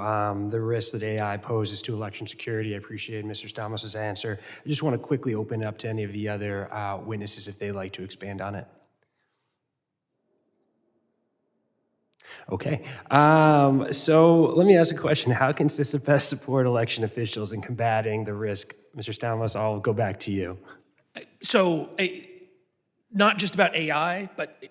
the risk that AI poses to election security. I appreciate Mr. Stamos' answer. I just want to quickly open up to any of the other witnesses if they'd like to expand on it. Okay, so let me ask a question. How can CISA best support election officials in combating the risk? Mr. Stamos, I'll go back to you. So not just about AI, but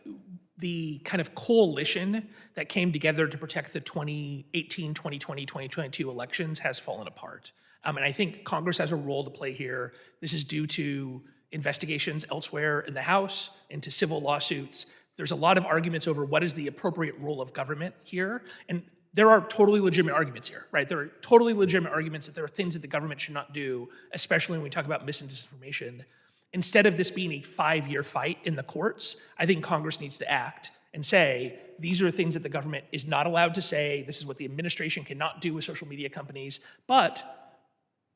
the kind of coalition that came together to protect the 2018, 2020, 2022 elections has fallen apart. And I think Congress has a role to play here. This is due to investigations elsewhere in the House, into civil lawsuits. There's a lot of arguments over what is the appropriate role of government here. And there are totally legitimate arguments here, right? There are totally legitimate arguments that there are things that the government should not do, especially when we talk about mis and disinformation. Instead of this being a 5-year fight in the courts, I think Congress needs to act and say, these are things that the government is not allowed to say, this is what the administration cannot do with social media companies, but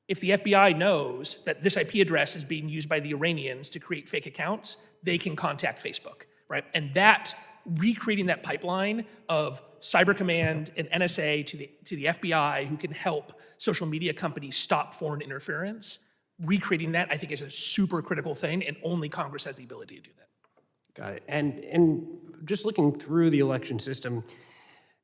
if the FBI knows that this IP address is being used by the Iranians to create fake accounts, they can contact Facebook, right? And that, recreating that pipeline of Cyber Command and NSA to the FBI who can help social media companies stop foreign interference, recreating that, I think, is a super critical thing, and only Congress has the ability to do that. Got it. And just looking through the election system,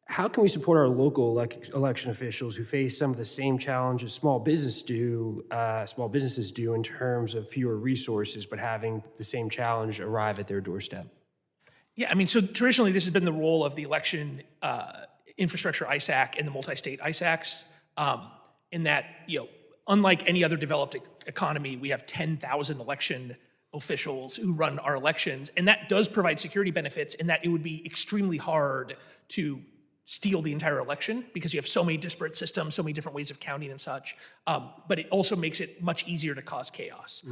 how can we support our local election officials who face some of the same challenges small businesses do in terms of fewer resources, but having the same challenge arrive at their doorstep? Yeah, I mean, so traditionally this has been the role of the election infrastructure ISAC and the multi-state ISACs, in that, unlike any other developed economy, we have 10,000 election officials who run our elections, and that does provide security benefits in that it would be extremely hard to steal the entire election because you have so many disparate systems, so many different ways of counting and such, but it also makes it much easier to cause chaos.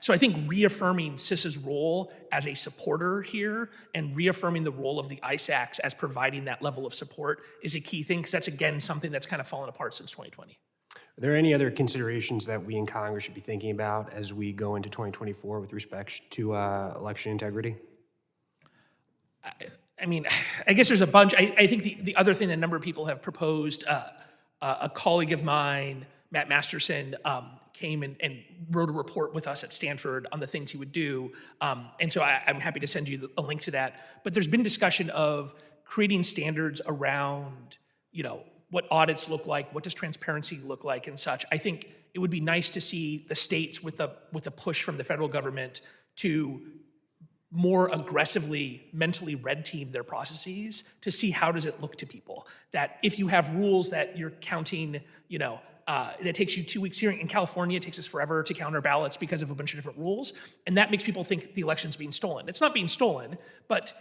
So I think reaffirming CISA's role as a supporter here and reaffirming the role of the ISACs as providing that level of support is a key thing, because that's, again, something that's kind of fallen apart since 2020. Are there any other considerations that we in Congress should be thinking about as we go into 2024 with respect to election integrity? I mean, I guess there's a bunch. I think the other thing that a number of people have proposed, a colleague of mine, Matt Masterson, came and wrote a report with us at Stanford on the things he would do. And so I'm happy to send you a link to that. But there's been discussion of creating standards around, what audits look like, what does transparency look like and such. I think it would be nice to see the states with a push from the federal government to more aggressively mentally red team their processes to see how does it look to people. That if you have rules that you're counting, it takes you 2 weeks here. In California, it takes us forever to count our ballots because of a bunch of different rules. And that makes people think the election's being stolen. It's not being stolen, but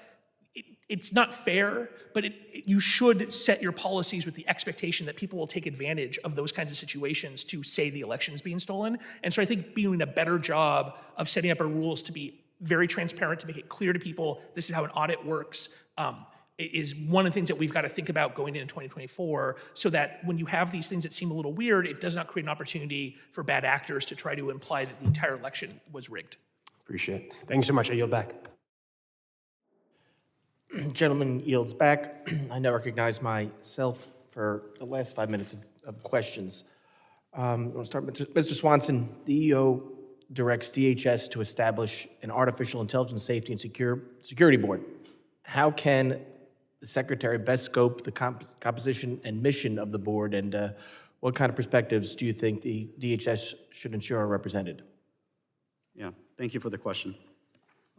it's not fair, but you should set your policies with the expectation that people will take advantage of those kinds of situations to say the election is being stolen. And so I think doing a better job of setting up our rules to be very transparent, to make it clear to people this is how an audit works, is one of the things that we've got to think about going into 2024, so that when you have these things that seem a little weird, it does not create an opportunity for bad actors to try to imply that the entire election was rigged. Appreciate it. Thank you so much. I yield back. Gentleman yields back. I now recognize myself for the last 5 minutes of questions. I'll start with Mr. Swanson. The EO directs DHS to establish an artificial intelligence safety and security board. How can the secretary best scope the composition and mission of the board, and what kind of perspectives do you think the DHS should ensure are represented? Yeah, thank you for the question.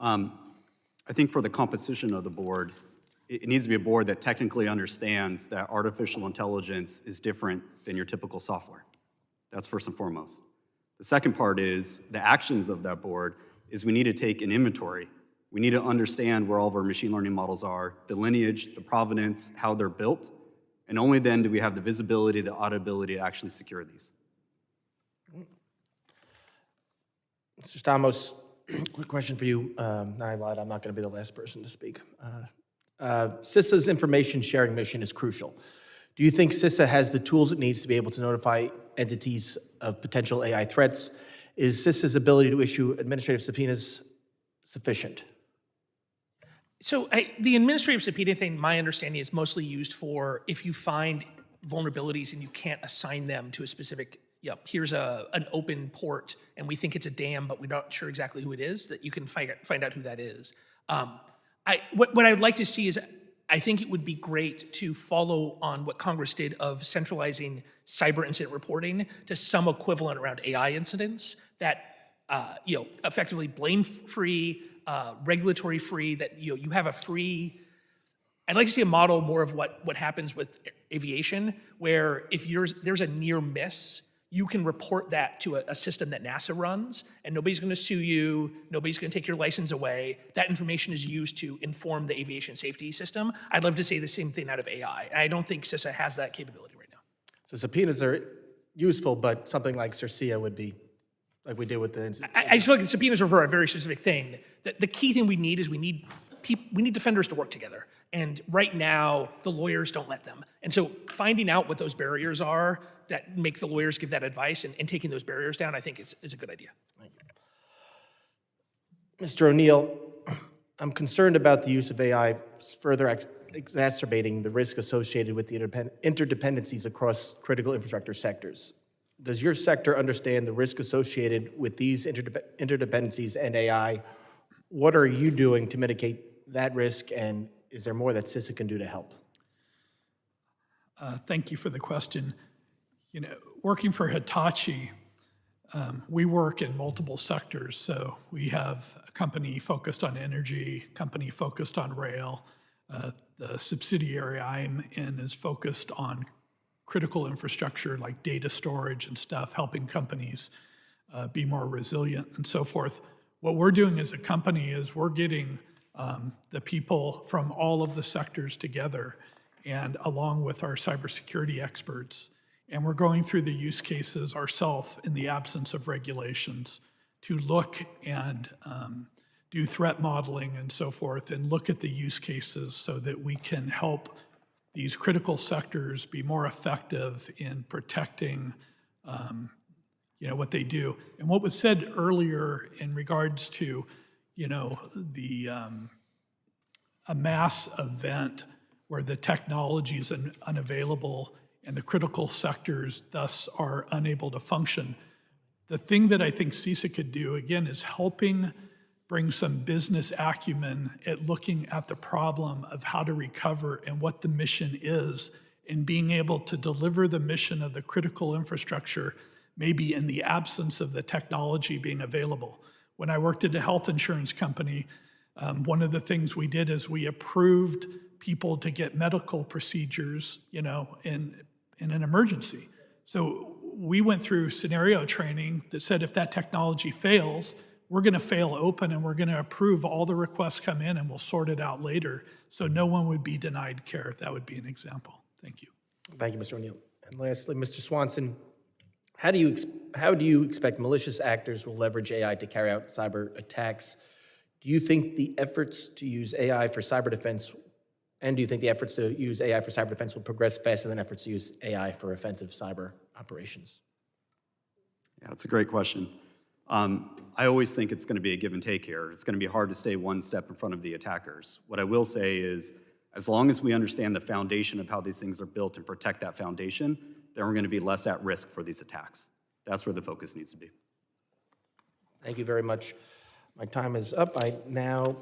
I think for the composition of the board, it needs to be a board that technically understands that artificial intelligence is different than your typical software. That's first and foremost. The second part is the actions of that board is we need to take an inventory. We need to understand where all of our machine learning models are, the lineage, the provenance, how they're built, and only then do we have the visibility, the auditability to actually secure these. Mr. Stamos, quick question for you. I lied, I'm not going to be the last person to speak. CISA's information sharing mission is crucial. Do you think CISA has the tools it needs to be able to notify entities of potential AI threats? Is CISA's ability to issue administrative subpoenas sufficient? So the administrative subpoena thing, my understanding, is mostly used for if you find vulnerabilities and you can't assign them to a specific, here's an open port and we think it's a dam, but we're not sure exactly who it is, that you can find out who that is. What I would like to see is, I think it would be great to follow on what Congress did of centralizing cyber incident reporting to some equivalent around AI incidents that, effectively blame-free, regulatory-free, that, you have a free. I'd like to see a model more of what happens with aviation, where if there's a near miss, you can report that to a system that NASA runs, and nobody's going to sue you, nobody's going to take your license away. That information is used to inform the aviation safety system. I'd love to say the same thing out of AI. I don't think CISA has that capability right now. So subpoenas are useful, but something like CISA would be, like we did with the. I just feel like the subpoenas are for a very specific thing. The key thing we need is we need defenders to work together. And right now, the lawyers don't let them. And so finding out what those barriers are that make the lawyers give that advice and taking those barriers down, I think is a good idea. Mr. O'Neill, I'm concerned about the use of AI further exacerbating the risk associated with the interdependencies across critical infrastructure sectors. Does your sector understand the risk associated with these interdependencies and AI? What are you doing to mitigate that risk, and is there more that CISA can do to help? Thank you for the question. Working for Hitachi, we work in multiple sectors. So we have a company focused on energy, company focused on rail. The subsidiary I'm in is focused on critical infrastructure like data storage and stuff, helping companies be more resilient and so forth. What we're doing as a company is we're getting the people from all of the sectors together, and along with our cybersecurity experts, and we're going through the use cases ourselves in the absence of regulations to look and do threat modeling and so forth, and look at the use cases so that we can help these critical sectors be more effective in protecting what they do. And what was said earlier in regards to a mass event where the technology is unavailable and the critical sectors thus are unable to function. The thing that I think CISA could do, again, is helping bring some business acumen at looking at the problem of how to recover and what the mission is, and being able to deliver the mission of the critical infrastructure, maybe in the absence of the technology being available. When I worked at a health insurance company, one of the things we did is we approved people to get medical procedures, in an emergency. So we went through scenario training that said if that technology fails, we're going to fail open and we're going to approve all the requests come in and we'll sort it out later. So no one would be denied care. That would be an example. Thank you. Thank you, Mr. O'Neill. And lastly, Mr. Swanson, how do you expect malicious actors will leverage AI to carry out cyber attacks? Do you think the efforts to use AI for cyber defense, and do you think the efforts to use AI for cyber defense will progress faster than efforts to use AI for offensive cyber operations? Yeah, that's a great question. I always think it's going to be a give and take here. It's going to be hard to stay one step in front of the attackers. What I will say is, as long as we understand the foundation of how these things are built and protect that foundation, then we're going to be less at risk for these attacks. That's where the focus needs to be. Thank you very much. My time is up. I now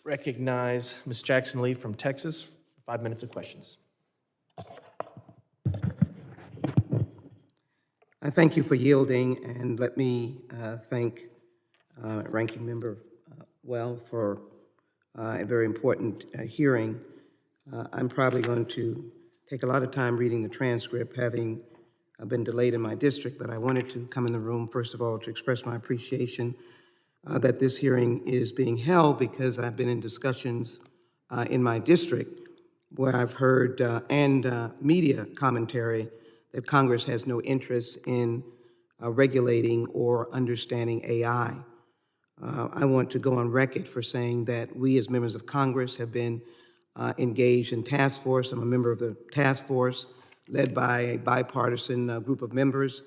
recognize Ms. Jackson Lee from Texas for 5 minutes of questions. I thank you for yielding, and let me thank Ranking Member Well for a very important hearing. I'm probably going to take a lot of time reading the transcript, having been delayed in my district, but I wanted to come in the room, first of all, to express my appreciation that this hearing is being held, because I've been in discussions in my district where I've heard, and media commentary, that Congress has no interest in regulating or understanding AI. I want to go on record for saying that we as members of Congress have been engaged in task force. I'm a member of the task force led by a bipartisan group of members.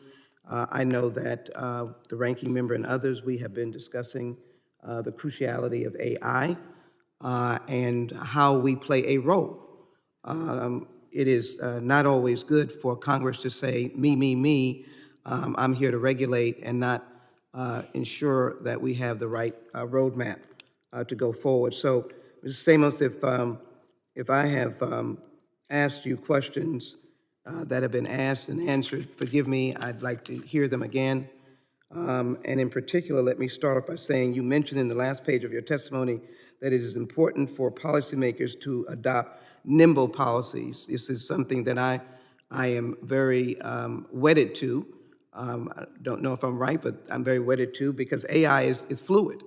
I know that the ranking member and others, we have been discussing the cruciality of AI and how we play a role. It is not always good for Congress to say, me, I'm here to regulate, and not ensure that we have the right roadmap to go forward. So, Ms. Stamos, if I have asked you questions that have been asked and answered, forgive me, I'd like to hear them again. And in particular, let me start off by saying you mentioned in the last page of your testimony that it is important for policymakers to adopt nimble policies. This is something that I am very wedded to. I don't know if I'm right, but I'm very wedded to, because AI is fluid.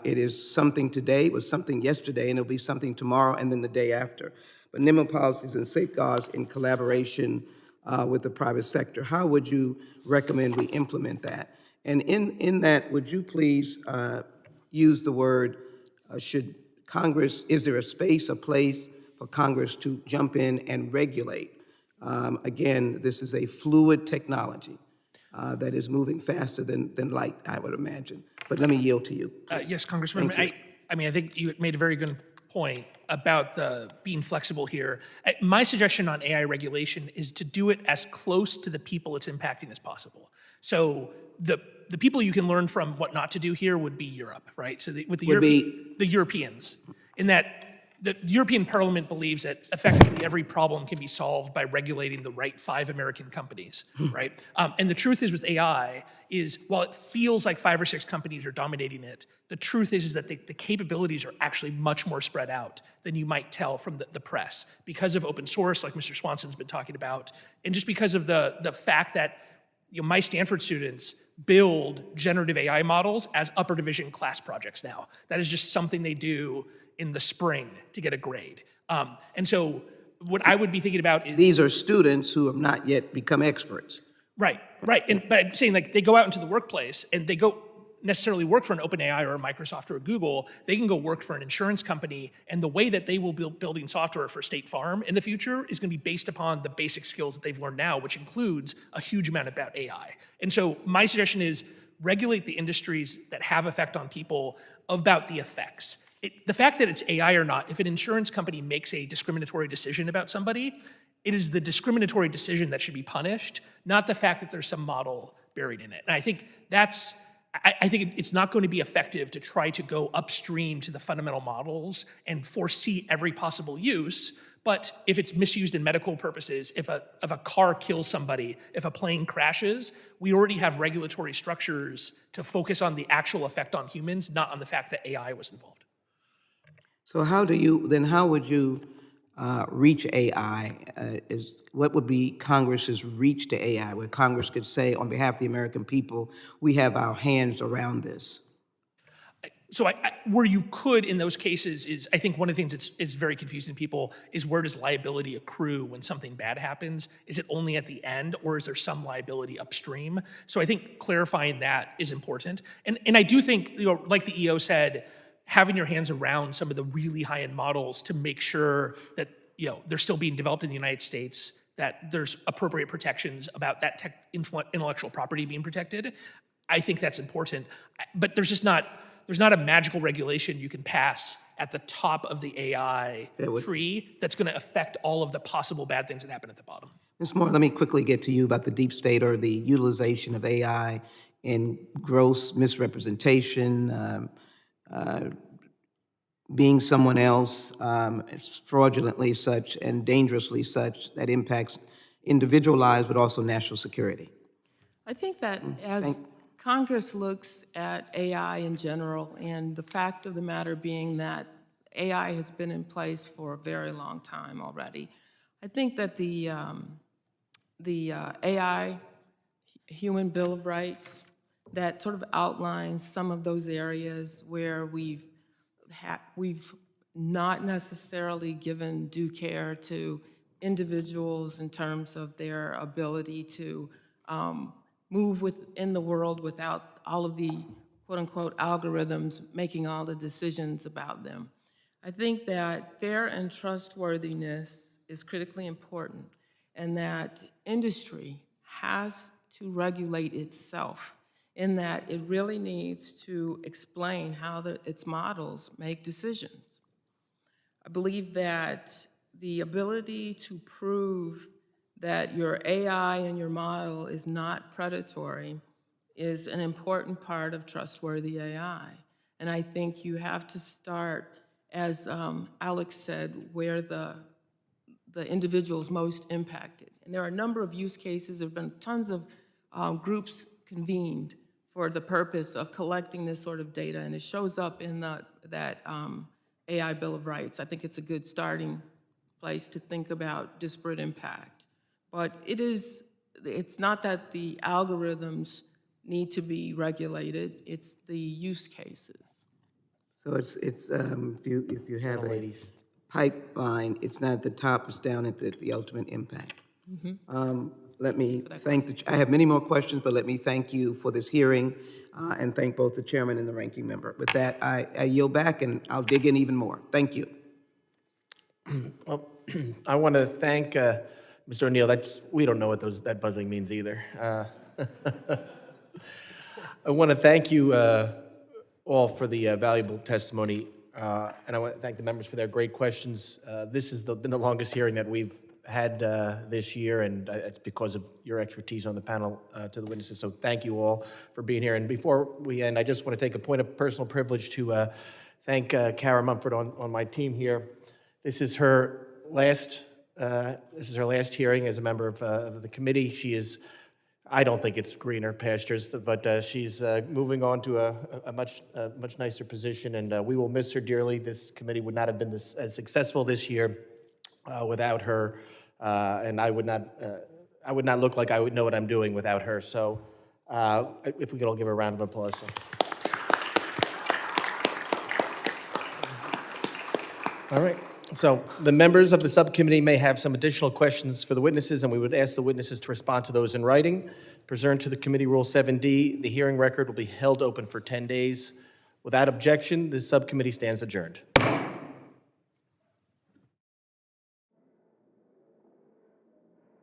It is something today, it was something yesterday, and it'll be something tomorrow and then the day after. But NIMA policies and safeguards in collaboration with the private sector, how would you recommend we implement that? And in that, would you please use the word, should Congress, is there a space, a place for Congress to jump in and regulate? Again, this is a fluid technology that is moving faster than light, I would imagine. But let me yield to you. Yes, Congressman. I mean, I think you made a very good point about the being flexible here. My suggestion on AI regulation is to do it as close to the people it's impacting as possible. So the people you can learn from what not to do here would be Europe, right? So with the Europeans, in that the European Parliament believes that effectively every problem can be solved by regulating the right 5 American companies, right? And the truth is with AI is, while it feels like 5 or 6 companies are dominating it, the truth is that the capabilities are actually much more spread out than you might tell from the press because of open source, like Mr. Swanson's been talking about, and just because of the fact that my Stanford students build generative AI models as upper division class projects now. That is just something they do in the spring to get a grade. And so what I would be thinking about is— These are students who have not yet become experts. Right. But I'm saying, like, they go out into the workplace and they go necessarily work for an OpenAI or a Microsoft or a Google. They can go work for an insurance company, and the way that they will be building software for State Farm in the future is going to be based upon the basic skills that they've learned now, which includes a huge amount about AI. And so my suggestion is regulate the industries that have effect on people about the effects. The fact that it's AI or not, if an insurance company makes a discriminatory decision about somebody, it is the discriminatory decision that should be punished, not the fact that there's some model buried in it. And I think it's not going to be effective to try to go upstream to the fundamental models and foresee every possible use. But if it's misused in medical purposes, if a car kills somebody, if a plane crashes, we already have regulatory structures to focus on the actual effect on humans, not on the fact that AI was involved. So how would you reach AI? What would be Congress's reach to AI, where Congress could say, on behalf of the American people, we have our hands around this? So where you could in those cases is, I think one of the things that's very confusing to people is, where does liability accrue when something bad happens? Is it only at the end, or is there some liability upstream? So I think clarifying that is important. And I do think, like the EO said, having your hands around some of the really high-end models to make sure that they're still being developed in the United States, that there's appropriate protections about that intellectual property being protected. I think that's important. But there's not a magical regulation you can pass at the top of the AI tree that's going to affect all of the possible bad things that happen at the bottom. Ms. Moore, let me quickly get to you about the deep state, or the utilization of AI in gross misrepresentation, being someone else, fraudulently such and dangerously such, that impacts individual lives but also national security. I think that as Congress looks at AI in general, and the fact of the matter being that AI has been in place for a very long time already, I think that the AI Human Bill of Rights that sort of outlines some of those areas where we've not necessarily given due care to individuals in terms of their ability to move within the world without all of the quote-unquote algorithms making all the decisions about them. I think that fair and trustworthiness is critically important, and that industry has to regulate itself, in that it really needs to explain how its models make decisions. I believe that the ability to prove that your AI and your model is not predatory is an important part of trustworthy AI. And I think you have to start, as Alex said, where the individual's most impacted. And there are a number of use cases. There have been tons of groups convened for the purpose of collecting this sort of data, and it shows up in that AI Bill of Rights. I think it's a good starting place to think about disparate impact. But it is it's not that the algorithms need to be regulated, it's the use cases. So it's if you have a pipeline, it's not at the top, it's down at the ultimate impact. Let me thank I have many more questions, but let me thank you for this hearing and thank both the chairman and the ranking member. With that, I yield back and I'll dig in even more. Thank you. Well, I want to thank Mr. O'Neill. We don't know what that buzzing means either. I want to thank you all for the valuable testimony, and I want to thank the members for their great questions. This has been the longest hearing that we've had this year, and it's because of your expertise on the panel to the witnesses. So thank you all for being here. And before we end, I just want to take a point of personal privilege to thank Kara Mumford on my team here. This is her last hearing as a member of the committee. She is, I don't think it's greener pastures, but she's moving on to a much nicer position, and we will miss her dearly. This committee would not have been as successful this year without her, and I would not look like I would know what I'm doing without her. So, if we could all give her a round of applause. All right. So the members of the subcommittee may have some additional questions for the witnesses, and we would ask the witnesses to respond to those in writing. Pursuant to the Committee Rule 7D, the hearing record will be held open for 10 days. Without objection, this subcommittee stands adjourned.